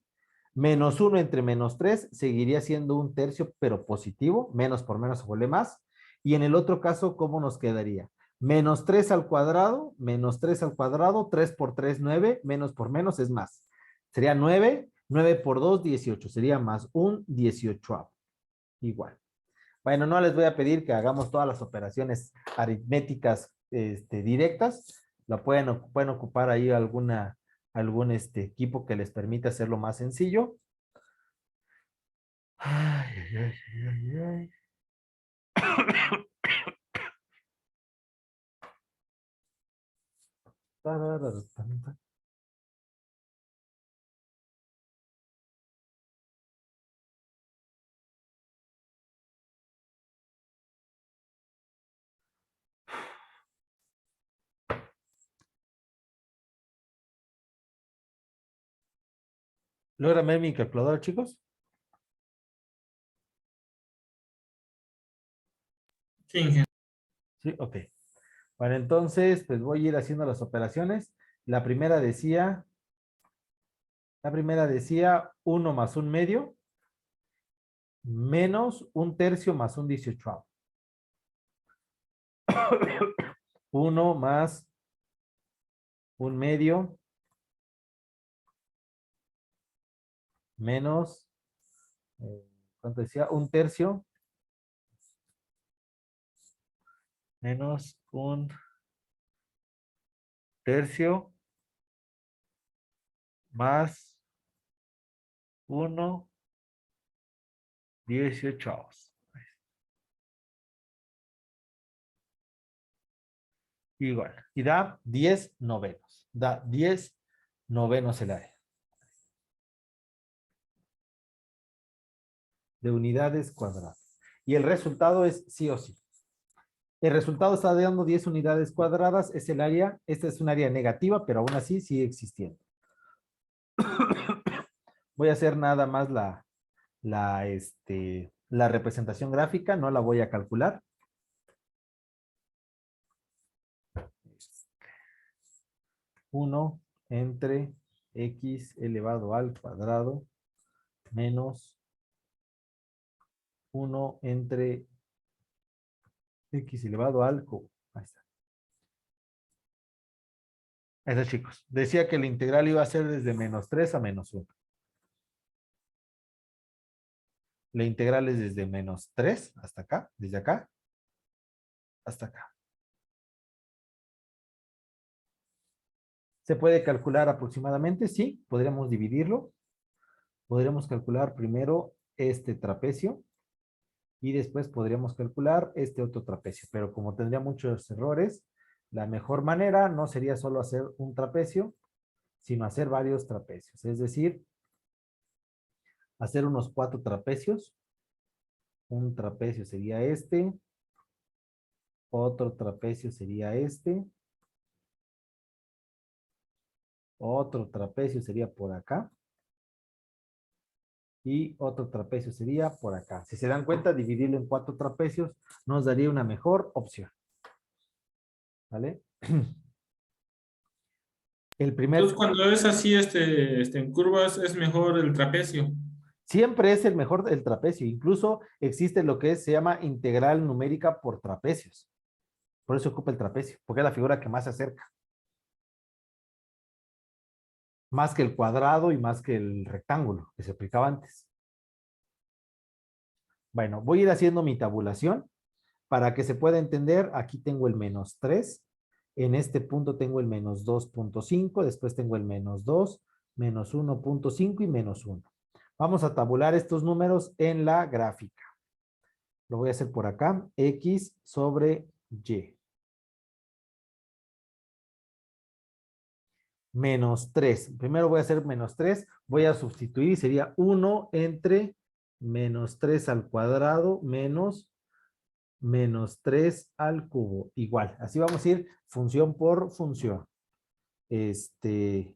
-1 entre -3 seguiría siendo 1/3, pero positivo. Menos por menos se vuelve más. Y en el otro caso, ¿cómo nos quedaría? -3 al cuadrado, -3 al cuadrado, 3 por 3, 9, menos por menos es más. Sería 9, 9 por 2, 18. Sería más un 18. Igual. Bueno, no les voy a pedir que hagamos todas las operaciones aritméticas directas. Pueden ocupar ahí algún equipo que les permita hacerlo más sencillo. Ay, ay, ay, ay, ay. ¿Logran ver mi calculadora, chicos?
Sí, sí.
Sí, ok. Bueno, entonces, pues voy a ir haciendo las operaciones. La primera decía 1 más 1/2 menos 1/3 más 1/18. 1 más 1/2 menos, ¿cuánto decía? 1/3 menos 1/3 más 1/18. Igual. Y da 10 novenos. Da 10 novenos el área. De unidades cuadradas. Y el resultado es sí o sí. El resultado está dando 10 unidades cuadradas. Es el área. Esta es un área negativa, pero aún así sigue existiendo. Voy a hacer nada más la representación gráfica. No la voy a calcular. 1 entre x elevado al cuadrado menos 1 entre x elevado al cubo. Ahí está. Eso, chicos. Decía que la integral iba a ser desde -3 a -1. La integral es desde -3 hasta acá, desde acá hasta acá. ¿Se puede calcular aproximadamente? Sí, podríamos dividirlo. Podríamos calcular primero este trapecio y después podríamos calcular este otro trapecio. Pero como tendría muchos errores, la mejor manera no sería solo hacer un trapecio, sino hacer varios trapecios. Es decir, hacer unos 4 trapecios. Un trapecio sería este. Otro trapecio sería este. Otro trapecio sería por acá. Y otro trapecio sería por acá. Si se dan cuenta, dividirlo en 4 trapecios nos daría una mejor opción. ¿Vale? El primer...
Entonces, cuando es así, en curvas, es mejor el trapecio.
Siempre es el mejor el trapecio. Incluso existe lo que se llama integral numérica por trapecios. Por eso ocupa el trapecio, porque es la figura que más se acerca. Más que el cuadrado y más que el rectángulo que se aplicaba antes. Bueno, voy a ir haciendo mi tabulación para que se pueda entender. Aquí tengo el -3. En este punto tengo el -2.5. Después tengo el -2, -1.5 y -1. Vamos a tabular estos números en la gráfica. Lo voy a hacer por acá. X sobre Y. -3. Primero voy a hacer -3. Voy a sustituir y sería 1 entre -3 al cuadrado menos -3 al cubo. Igual. Así vamos a ir función por función. Voy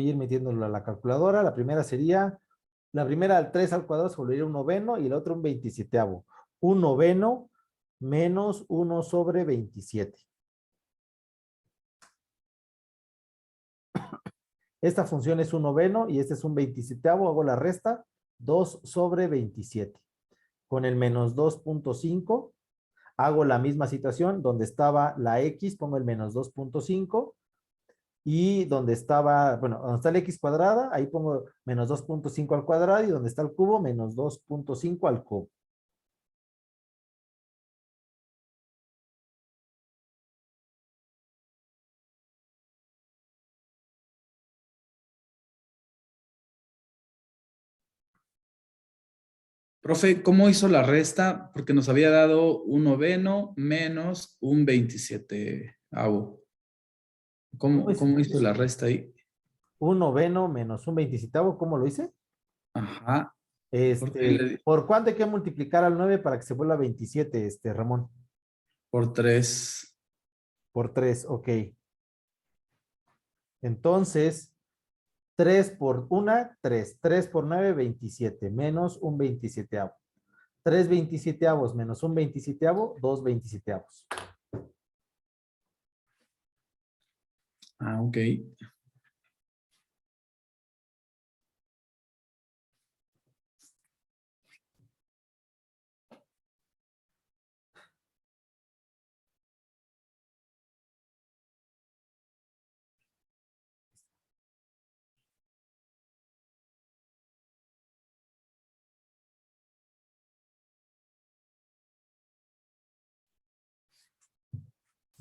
a ir metiéndolo a la calculadora. La primera sería, la primera al 3 al cuadrado se volvería un noveno y el otro un 27avo. Un noveno menos 1 sobre 27. Esta función es un noveno y este es un 27avo. Hago la resta. 2 sobre 27. Con el -2.5 hago la misma situación. Donde estaba la x, pongo el -2.5. Y donde estaba, bueno, donde está la x cuadrada, ahí pongo -2.5 al cuadrado y donde está el cubo, -2.5 al cubo.
Profe, ¿cómo hizo la resta? Porque nos había dado un noveno menos un 27avo. ¿Cómo hizo la resta ahí?
Un noveno menos un 27avo, ¿cómo lo hice?
Ajá. Porque
¿Por cuánto hay que multiplicar al 9 para que se vuelva 27, Ramón?
por 3.
Por 3, ok. Entonces, 3 por 1, 3. 3 por 9, 27. Menos un 27avo. 3 27avos menos un 27avo, 2 27avos.
Ah, ok.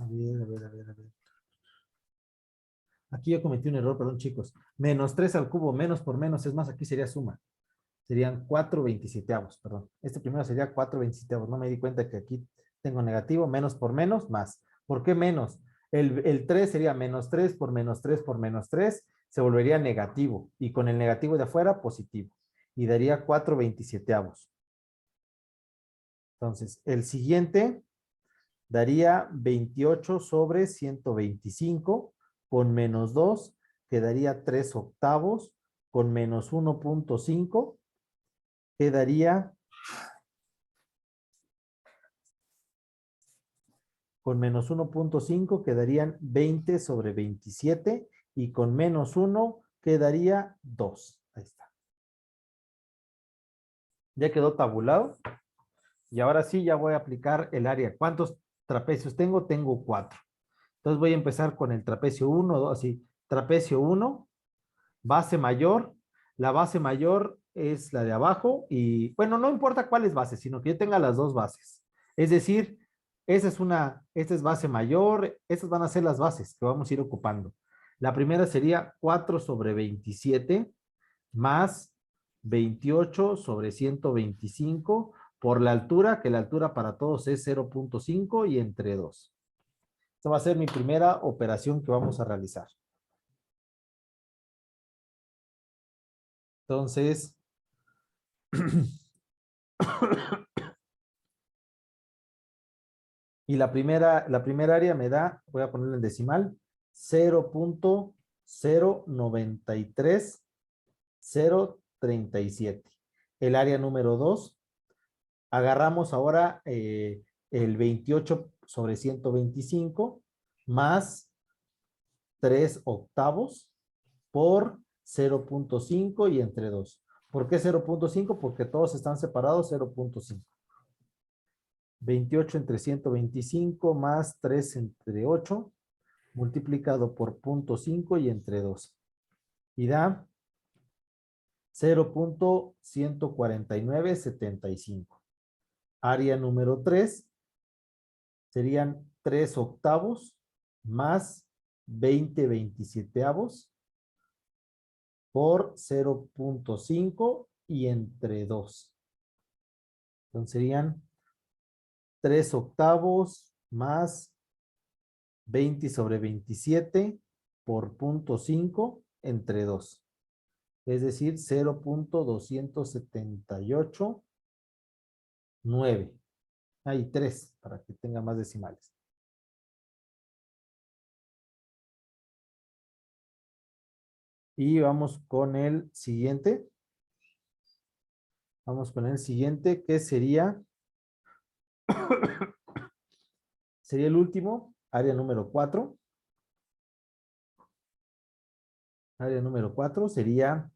A ver, a ver, a ver, a ver. Aquí yo cometí un error, perdón, chicos. Menos 3 al cubo, menos por menos, es más, aquí sería suma. Serían 4/27, perdón. Este primero sería 4/27. No me di cuenta que aquí tengo negativo, menos por menos, más. ¿Por qué menos? El 3 sería menos 3 por menos 3 por menos 3, se volvería negativo. Y con el negativo de afuera, positivo. Y daría 4/27. Entonces, el siguiente daría 28 sobre 125 con menos 2, quedaría 3 octavos, con menos 1.5, quedaría con menos 1.5 quedarían 20 sobre 27 y con menos 1 quedaría 2. Ahí está. Ya quedó tabulado. Y ahora sí, ya voy a aplicar el área. ¿Cuántos trapecios tengo? Tengo 4. Entonces voy a empezar con el trapecio 1, así. Trapecio 1, base mayor. La base mayor es la de abajo y, bueno, no importa cuáles bases, sino que yo tenga las dos bases. Es decir, esta es base mayor, estas van a ser las bases que vamos a ir ocupando. La primera sería 4 sobre 27 más 28 sobre 125 por la altura, que la altura para todos es 0.5 y entre 2. Esta va a ser mi primera operación que vamos a realizar. Entonces, y la primera área me da, voy a ponerlo en decimal, 0.093037. El área número 2, agarramos ahora el 28 sobre 125 más 3 octavos por 0.5 y entre 2. ¿Por qué 0.5? Porque todos están separados 0.5. 28 entre 125 más 3 entre 8 multiplicado por 0.5 y entre 2. Y da 0.14975. Área número 3 serían 3 octavos más 20/27 por 0.5 y entre 2. Entonces serían 3 octavos más 20 sobre 27 por 0.5 entre 2. Es decir, 0.2789. Hay 3 para que tenga más decimales. Y vamos con el siguiente. Vamos con el siguiente, que sería el último, área número 4. Área número 4 sería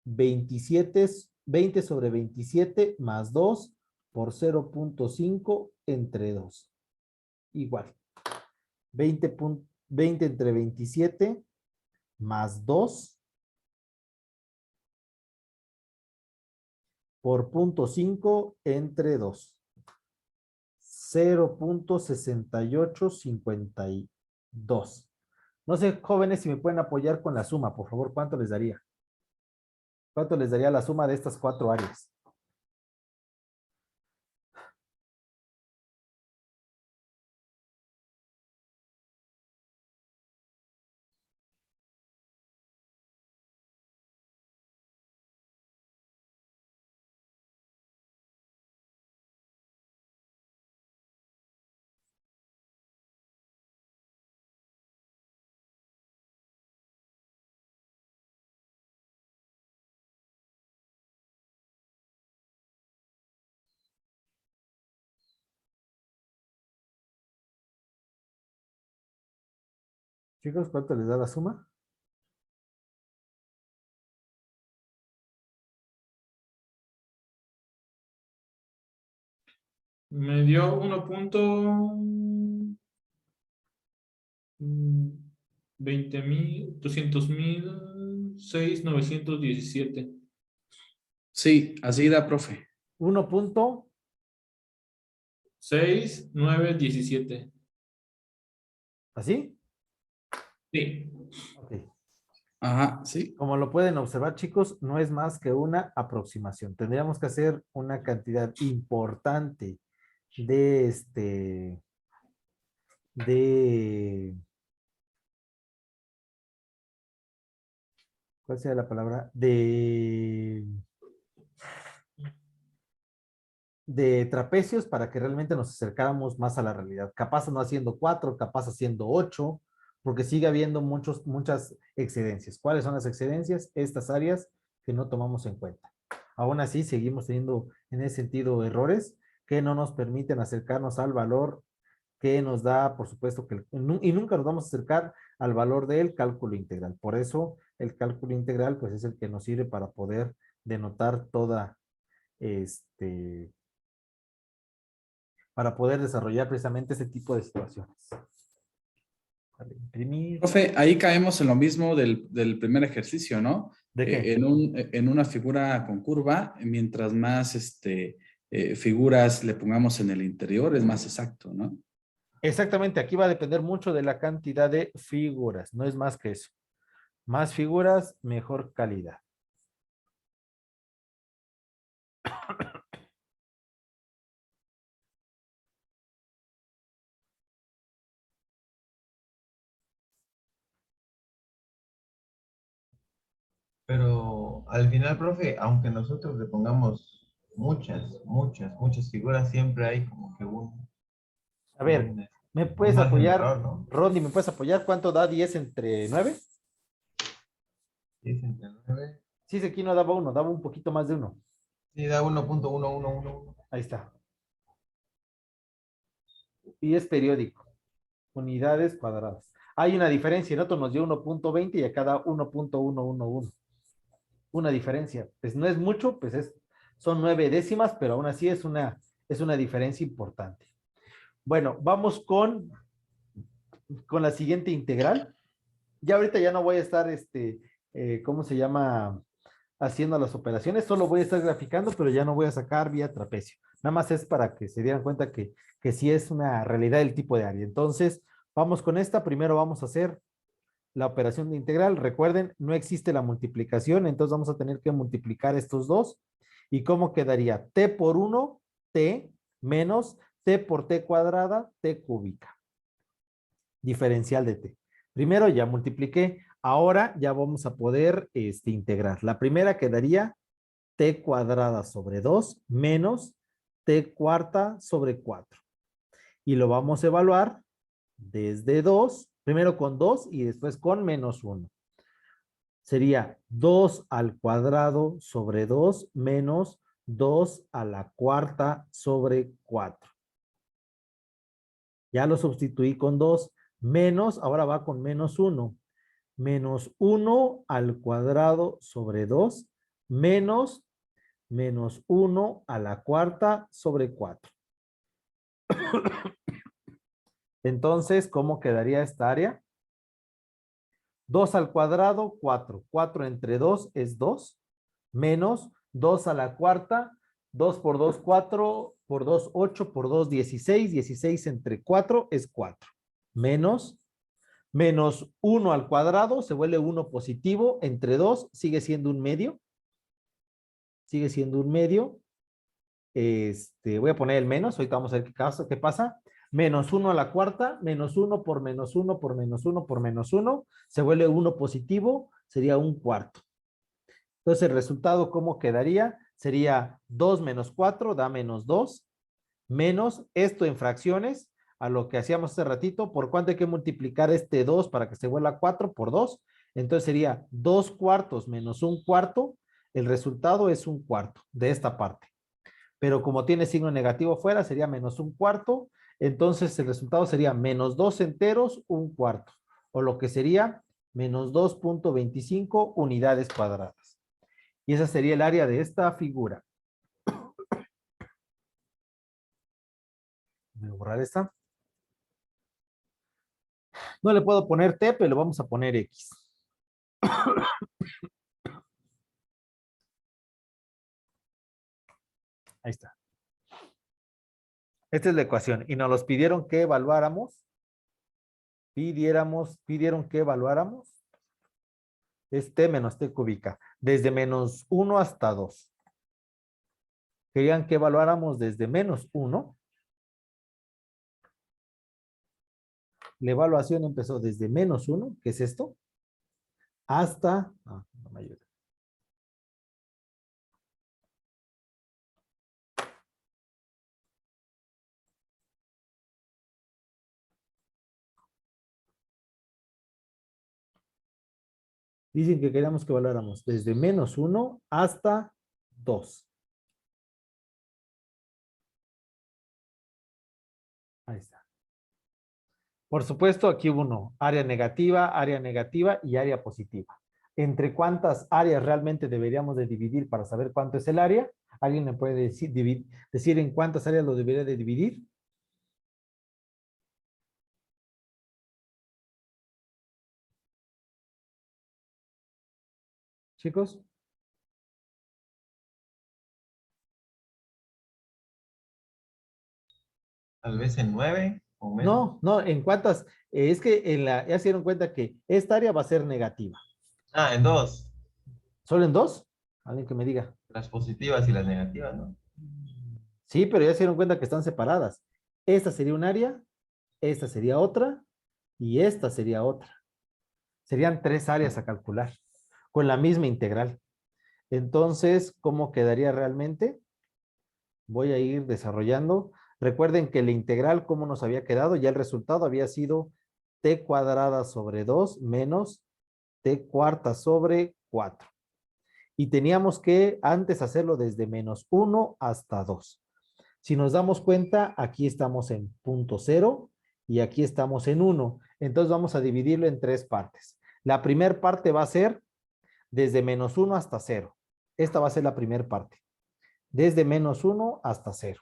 20 sobre 27 más 2 por 0.5 entre 2. Igual. 20 entre 27 más 2 por 0.5 entre 2. 0.6852. No sé, jóvenes, si me pueden apoyar con la suma, por favor, ¿cuánto les daría? ¿Cuánto les daría la suma de estas 4 áreas? Chicos, ¿cuánto les da la suma?
Me dio 200,000,
Sí, así da, profe.
1.
6,917.
¿Así?
Sí.
Ok.
Ajá, sí.
Como lo pueden observar, chicos, no es más que una aproximación. Tendríamos que hacer una cantidad importante de de, ¿cuál sería la palabra? De trapecios para que realmente nos acercáramos más a la realidad. Capaz no haciendo 4, capaz haciendo 8, porque sigue habiendo muchas excedencias. ¿Cuáles son las excedencias? Estas áreas que no tomamos en cuenta. Aún así, seguimos teniendo en ese sentido errores que no nos permiten acercarnos al valor que nos da, por supuesto, y nunca nos vamos a acercar al valor del cálculo integral. Por eso, el cálculo integral, pues es el que nos sirve para poder denotar toda, este, para poder desarrollar precisamente este tipo de situaciones. Vale, imprimir.
Profe, ahí caemos en lo mismo del primer ejercicio, ¿no?
¿De qué?
En una figura con curva, mientras más figuras le pongamos en el interior, es más exacto, ¿no?
Exactamente, aquí va a depender mucho de la cantidad de figuras, no es más que eso. Más figuras, mejor calidad.
Pero al final, profe, aunque nosotros le pongamos muchas figuras, siempre hay como que
A ver, ¿me
un
puedes
margen de
apoyar,
error, ¿no?
Ronnie, me puedes apoyar? ¿Cuánto da 10 entre 9?
10 entre 9.
Sí, aquí no daba uno, daba un poquito más de uno.
Sí, da 1.1111.
Ahí está. Y es periódico. Unidades cuadradas. Hay una diferencia, en otro nos dio 1.20 y acá da 1.111. Una diferencia. Pues no es mucho, pues son 9 décimas, pero aún así es una diferencia importante. Bueno, vamos con la siguiente integral. Ya ahorita ya no voy a estar, ¿cómo se llama? Haciendo las operaciones, solo voy a estar graficando, pero ya no voy a sacar vía trapecio. Nada más es para que se dieran cuenta que sí es una realidad el tipo de área. Entonces, vamos con esta. Primero vamos a hacer la operación de integral. Recuerden, no existe la multiplicación, entonces vamos a tener que multiplicar estos dos. ¿Y cómo quedaría? T por 1, T menos T por T cuadrada, T cúbica. Diferencial de T. Primero ya multipliqué, ahora ya vamos a poder integrar. La primera quedaría T cuadrada sobre 2 menos T cuarta sobre 4. Y lo vamos a evaluar desde 2, primero con 2 y después con menos 1. Sería 2 al cuadrado sobre 2 menos 2 a la cuarta sobre 4. Ya lo sustituí con 2, menos, ahora va con menos 1. Menos 1 al cuadrado sobre 2 menos 1 a la cuarta sobre 4. Entonces, ¿cómo quedaría esta área? 2 al cuadrado, 4. 4 entre 2 es 2. Menos 2 a la cuarta. 2 por 2, 4. Por 2, 8. Por 2, 16. 16 entre 4 es 4. Menos 1 al cuadrado. Se vuelve 1 positivo. Entre 2 sigue siendo un medio. Sigue siendo un medio. Voy a poner el menos. Ahorita vamos a ver qué pasa. Menos 1 a la cuarta, menos 1 por menos 1 por menos 1 por menos 1, se vuelve 1 positivo, sería un cuarto. Entonces el resultado, ¿cómo quedaría? Sería 2 menos 4 da menos 2, menos esto en fracciones, a lo que hacíamos hace ratito, ¿por cuánto hay que multiplicar este 2 para que se vuelva 4 por 2? Entonces sería 2 cuartos menos un cuarto, el resultado es un cuarto de esta parte. Pero como tiene signo negativo fuera, sería menos un cuarto. Entonces el resultado sería menos 2 enteros, un cuarto. O lo que sería menos 2.25 unidades cuadradas. Y esa sería el área de esta figura. Voy a borrar esta. No le puedo poner T, pero le vamos a poner X. Ahí está. Esta es la ecuación. Y nos los pidieron que evaluáramos pidieron que evaluáramos, es t menos t cúbica, desde menos 1 hasta 2. Querían que evaluáramos desde menos 1. La evaluación empezó desde menos 1, que es esto, hasta, no me ayuda. Dicen que queríamos que evaluáramos desde menos 1 hasta 2. Ahí está. Por supuesto, aquí hubo área negativa y área positiva. ¿Entre cuántas áreas realmente deberíamos de dividir para saber cuánto es el área? ¿Alguien me puede decir en cuántas áreas lo debería de dividir? Chicos.
Tal vez en 9 o menos.
No, ¿en cuántas? Es que ya se dieron cuenta que esta área va a ser negativa.
Ah, en 2.
¿Solo en 2? Alguien que me diga.
Las positivas y las negativas, ¿no?
Sí, pero ya se dieron cuenta que están separadas. Esta sería un área, esta sería otra y esta sería otra. Serían 3 áreas a calcular con la misma integral. Entonces, ¿cómo quedaría realmente? Voy a ir desarrollando. Recuerden que la integral, ¿cómo nos había quedado? Ya el resultado había sido t cuadrada sobre 2 menos t cuarta sobre 4. Y teníamos que antes hacerlo desde menos 1 hasta 2. Si nos damos cuenta, aquí estamos en punto 0 y aquí estamos en 1. Entonces vamos a dividirlo en 3 partes. La primera parte va a ser desde menos 1 hasta 0. Esta va a ser la primera parte. Desde menos 1 hasta 0.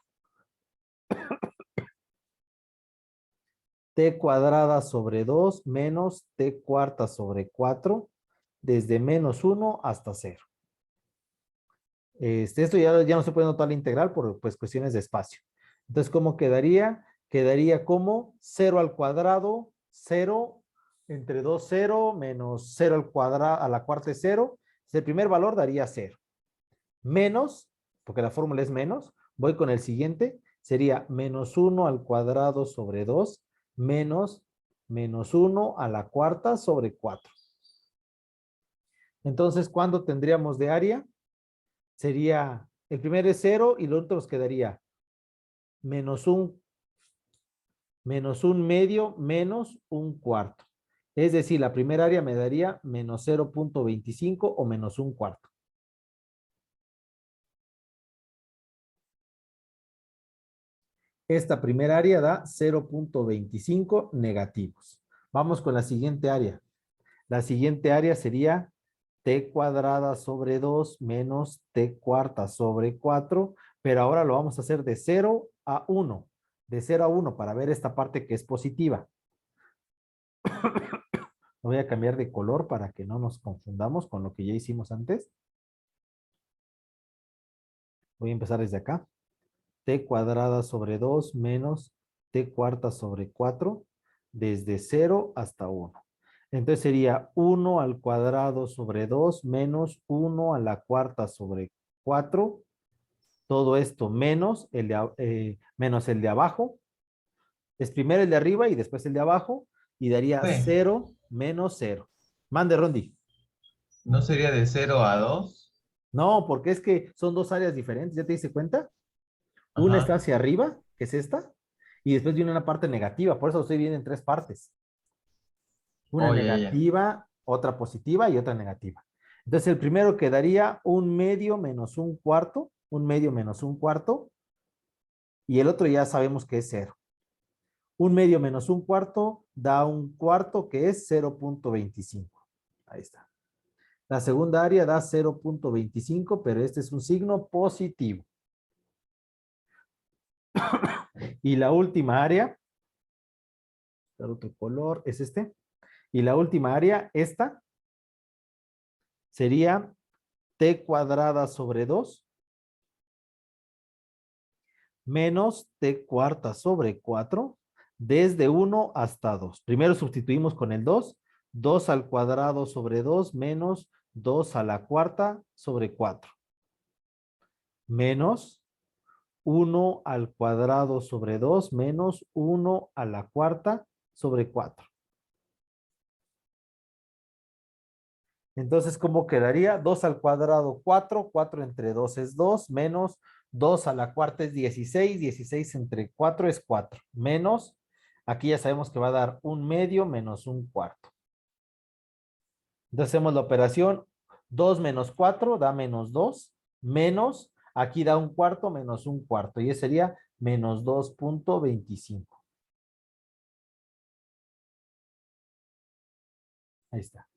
T cuadrada sobre 2 menos t cuarta sobre 4. Desde menos 1 hasta 0. Esto ya no se puede notar la integral por pues, cuestiones de espacio. Entonces, ¿cómo quedaría? Quedaría como 0 al cuadrado, 0, entre 2, 0, menos 0 al cuadrado, a la cuarta es 0. El primer valor daría 0. Menos, porque la fórmula es menos, voy con el siguiente, sería menos 1 al cuadrado sobre 2, menos 1 a la cuarta sobre 4. Entonces, ¿cuándo tendríamos de área? Sería, el primero es 0 y lo otro nos quedaría menos un medio menos un cuarto. Es decir, la primera área me daría menos 0.25 o menos un cuarto. Esta primera área da 0.25 negativos. Vamos con la siguiente área. La siguiente área sería t cuadrada sobre 2 menos t cuarta sobre 4, pero ahora lo vamos a hacer de 0 a 1. De 0 a 1 para ver esta parte que es positiva. Voy a cambiar de color para que no nos confundamos con lo que ya hicimos antes. Voy a empezar desde acá. T cuadrada sobre 2 menos t cuarta sobre 4, desde 0 hasta 1. Entonces sería 1 al cuadrado sobre 2 menos 1 a la cuarta sobre 4. Todo esto menos el de abajo. Es primero el de arriba y después el de abajo. Y daría
Sí.
0 menos 0. Mande, Rondi.
¿No sería de 0 a 2?
No, porque es que son 2 áreas diferentes. ¿Ya te diste cuenta? Una está
Ajá.
hacia arriba, que es esta, y después viene una parte negativa. Por eso estoy viendo en 3 partes. Una
Oh, ya.
negativa, otra positiva y otra negativa. Entonces el primero quedaría un medio menos un cuarto, un medio menos un cuarto, y el otro ya sabemos que es 0. Un medio menos un cuarto da un cuarto que es 0.25. Ahí está. La segunda área da 0.25, pero este es un signo positivo. Y la última área, el otro color es este. Y la última área, esta, sería t cuadrada sobre 2 menos t cuarta sobre 4, desde 1 hasta 2. Primero sustituimos con el 2. 2 al cuadrado sobre 2 menos 2 a la cuarta sobre 4. Menos 1 al cuadrado sobre 2 menos 1 a la cuarta sobre 4. Entonces, ¿cómo quedaría? 2 al cuadrado, 4. 4 entre 2 es 2. Menos 2 a la cuarta es 16. 16 entre 4 es 4. Menos, aquí ya sabemos que va a dar 1/2 menos 1/4. Entonces hacemos la operación. 2 menos 4 da menos 2. Menos, aquí da 1/4 menos 1/4. Y ese sería menos 2.25. Ahí está.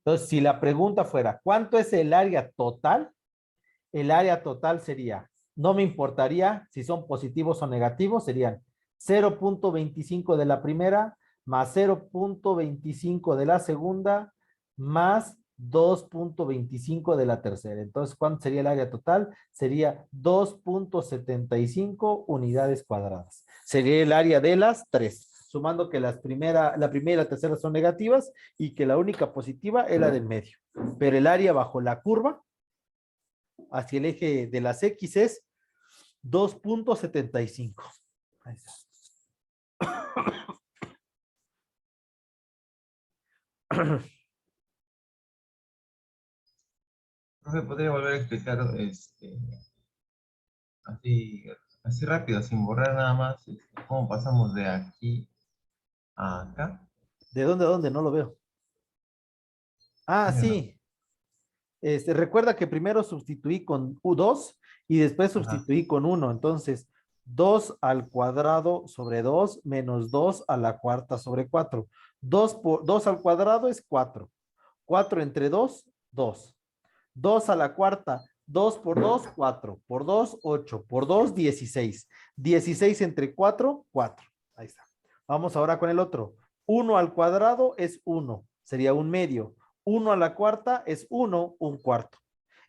Entonces, si la pregunta fuera, ¿cuánto es el área total? El área total sería, no me importaría si son positivos o negativos, serían 0.25 de la primera, más 0.25 de la segunda, más 2.25 de la tercera. Entonces, ¿cuánto sería el área total? Sería 2.75 unidades cuadradas. Sería el área de las tres, sumando que la primera y la tercera son negativas y que la única positiva es la del medio. Pero el área bajo la curva hacia el eje de las X es 2.75. Ahí está.
Profe, ¿podría volver a explicar así, así rápido, sin borrar nada más, cómo pasamos de aquí a acá?
¿De dónde a dónde? No lo veo. Ah,
¿Sí o no?
sí. Recuerda que primero sustituí con U2 y después
Ajá.
sustituí con 1. Entonces, 2 al cuadrado sobre 2 menos 2 a la cuarta sobre 4. 2 al cuadrado es 4. 4 entre 2, 2. 2 a la cuarta, 2 por 2, 4. Por 2, 8. Por 2, 16. 16 entre 4, 4. Ahí está. Vamos ahora con el otro. 1 al cuadrado es 1. Sería 1/2. 1 a la cuarta es 1, 1/4.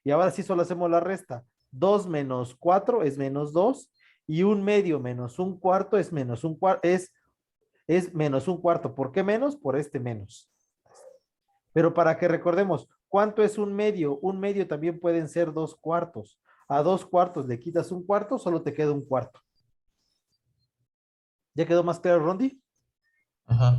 Y ahora sí solo hacemos la resta. 2 menos 4 es menos 2. Y 1/2 menos 1/4 es menos 1/4. Es menos 1/4. ¿Por qué menos? Por este menos. Pero para que recordemos, ¿cuánto es 1/2? 1/2 también pueden ser 2/4. A 2/4 le quitas 1/4, solo te queda 1/4. ¿Ya quedó más claro, Rondi?
Ajá.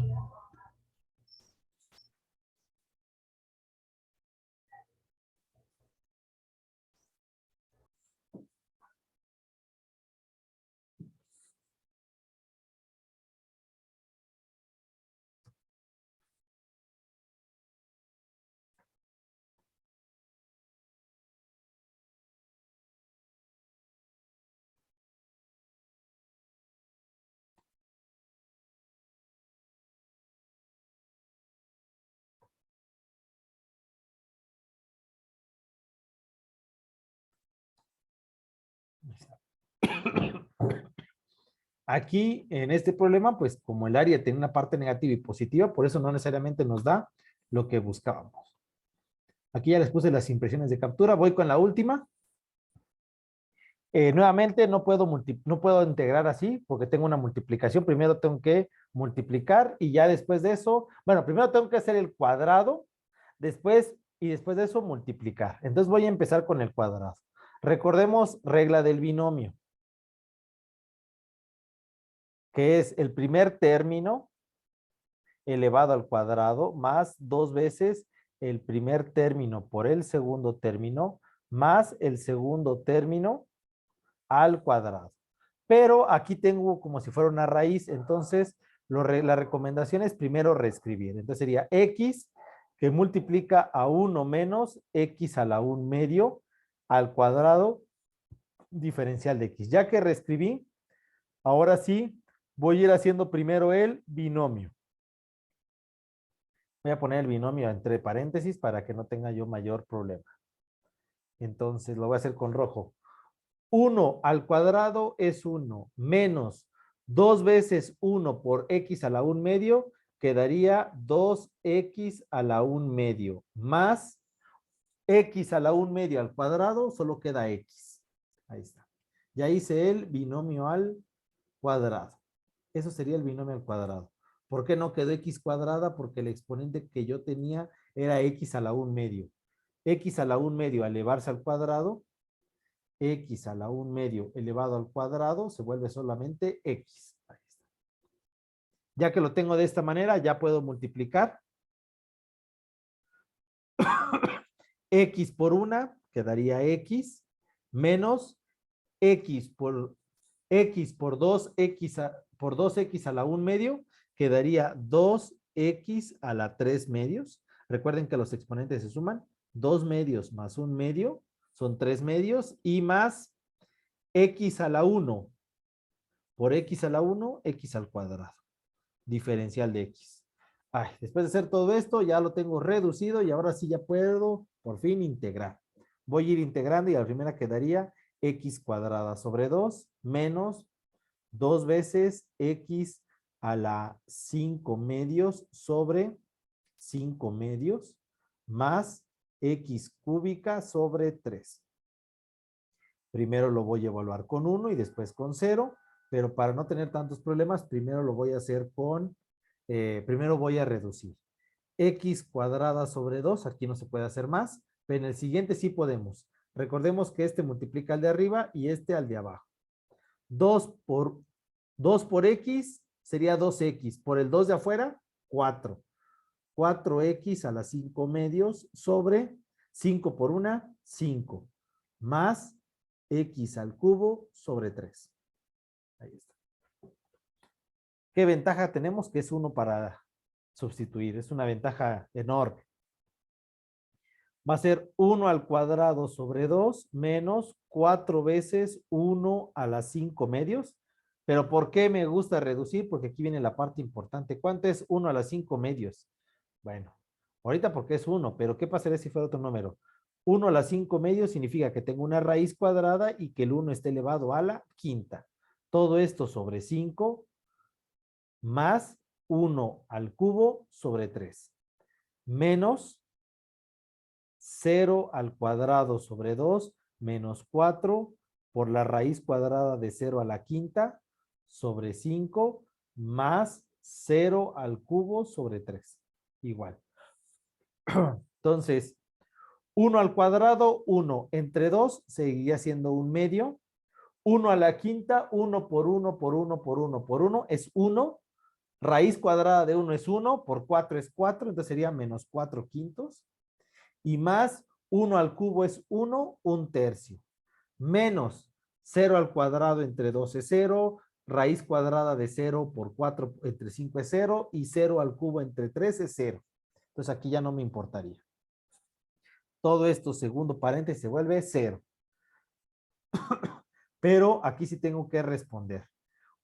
Aquí, en este problema, pues como el área tiene una parte negativa y positiva, por eso no necesariamente nos da lo que buscábamos. Aquí ya les puse las impresiones de captura. Voy con la última. Nuevamente no puedo integrar así porque tengo una multiplicación. Primero tengo que multiplicar y ya después de eso, bueno, primero tengo que hacer el cuadrado, después de eso multiplicar. Entonces voy a empezar con el cuadrado. Recordemos regla del binomio, que es el primer término elevado al cuadrado más 2 veces el primer término por el segundo término más el segundo término al cuadrado. Pero aquí tengo como si fuera una raíz, entonces la recomendación es primero reescribir. Entonces sería x que multiplica a 1 menos x a la 1/2 al cuadrado diferencial de x. Ya que reescribí, ahora sí voy a ir haciendo primero el binomio. Voy a poner el binomio entre paréntesis para que no tenga yo mayor problema. Entonces lo voy a hacer con rojo. 1 al cuadrado es 1 menos 2 veces 1 por x a la 1/2 quedaría 2x a la 1/2 más x a la 1/2 al cuadrado, solo queda x. Ahí está. Ya hice el binomio al cuadrado. Eso sería el binomio al cuadrado. ¿Por qué no quedó x cuadrada? Porque el exponente que yo tenía era x a la 1 medio. X a la 1 medio al elevarse al cuadrado, x a la 1 medio elevado al cuadrado se vuelve solamente x. Ahí está. Ya que lo tengo de esta manera, ya puedo multiplicar. X por 1 quedaría x menos x por 2, por 2x a la 1 medio quedaría 2x a la 3 medios. Recuerden que los exponentes se suman. 2 medios más 1 medio son 3 medios y más x a la 1 por x a la 1, x al cuadrado. Diferencial de x. Ay, después de hacer todo esto, ya lo tengo reducido y ahora sí ya puedo por fin integrar. Voy a ir integrando y a la primera quedaría x cuadrada sobre 2 menos 2 veces x a la 5 medios sobre 5 medios más x cúbica sobre 3. Primero lo voy a evaluar con 1 y después con 0, pero para no tener tantos problemas, primero lo voy a hacer con, primero voy a reducir. X cuadrada sobre 2, aquí no se puede hacer más, pero en el siguiente sí podemos. Recordemos que este multiplica al de arriba y este al de abajo. 2 por x sería 2x, por el 2 de afuera, 4. 4x a las 5 medios sobre 5 por 1, 5, más x al cubo sobre 3. Ahí está. ¿Qué ventaja tenemos? Que es 1 para sustituir. Es una ventaja enorme. Va a ser 1 al cuadrado sobre 2 menos 4 veces 1 a las 5 medios. Pero ¿por qué me gusta reducir? Porque aquí viene la parte importante. ¿Cuánto es 1 a las 5 medios? Bueno, ahorita porque es 1, pero ¿qué pasaría si fuera otro número? 1 a las 5 medios significa que tengo una raíz cuadrada y que el 1 esté elevado a la quinta. Todo esto sobre 5 más 1 al cubo sobre 3. Menos 0 al cuadrado sobre 2 menos 4 por la raíz cuadrada de 0 a la quinta sobre 5 más 0 al cubo sobre 3. Igual. Entonces, 1 al cuadrado, 1 entre 2 seguiría siendo un medio. 1 a la quinta, 1 por 1 por 1 por 1 por 1 es 1. Raíz cuadrada de 1 es 1, por 4 es 4, entonces sería menos 4 quintos. Y más 1 al cubo es 1, un tercio. Menos 0 al cuadrado entre 2 es 0, raíz cuadrada de 0 por 4 entre 5 es 0 y 0 al cubo entre 3 es 0. Entonces aquí ya no me importaría. Todo esto, segundo paréntesis, se vuelve 0. Pero aquí sí tengo que responder.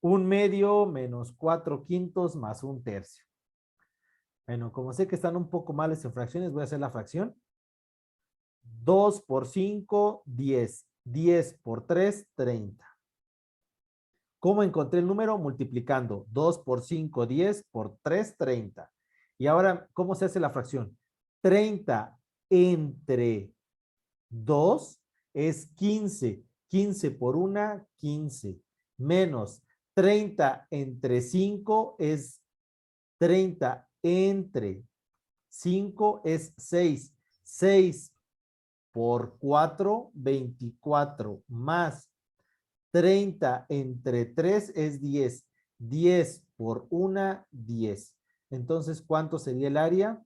1 medio menos 4 quintos más un tercio. Bueno, como sé que están un poco males en fracciones, voy a hacer la fracción. 2 por 5, 10. 10 por 3, 30. ¿Cómo encontré el número? Multiplicando 2 por 5, 10, por 3, 30. Y ahora, ¿cómo se hace la fracción? 30 entre 2 es 15. 15 por 1, 15. Menos 30 entre 5 es 30 entre 5 es 6. 6 por 4, 24 más 30 entre 3 es 10. 10 por 1, 10. Entonces, ¿cuánto sería el área?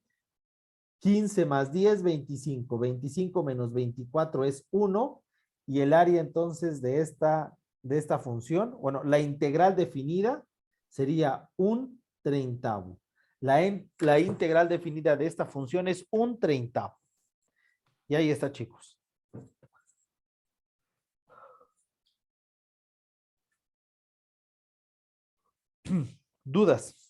15 más 10, 25. 25 menos 24 es 1. Y el área entonces de esta función, bueno, la integral definida sería un treintavo. La integral definida de esta función es un treintavo. Y ahí está, chicos. ¿Dudas?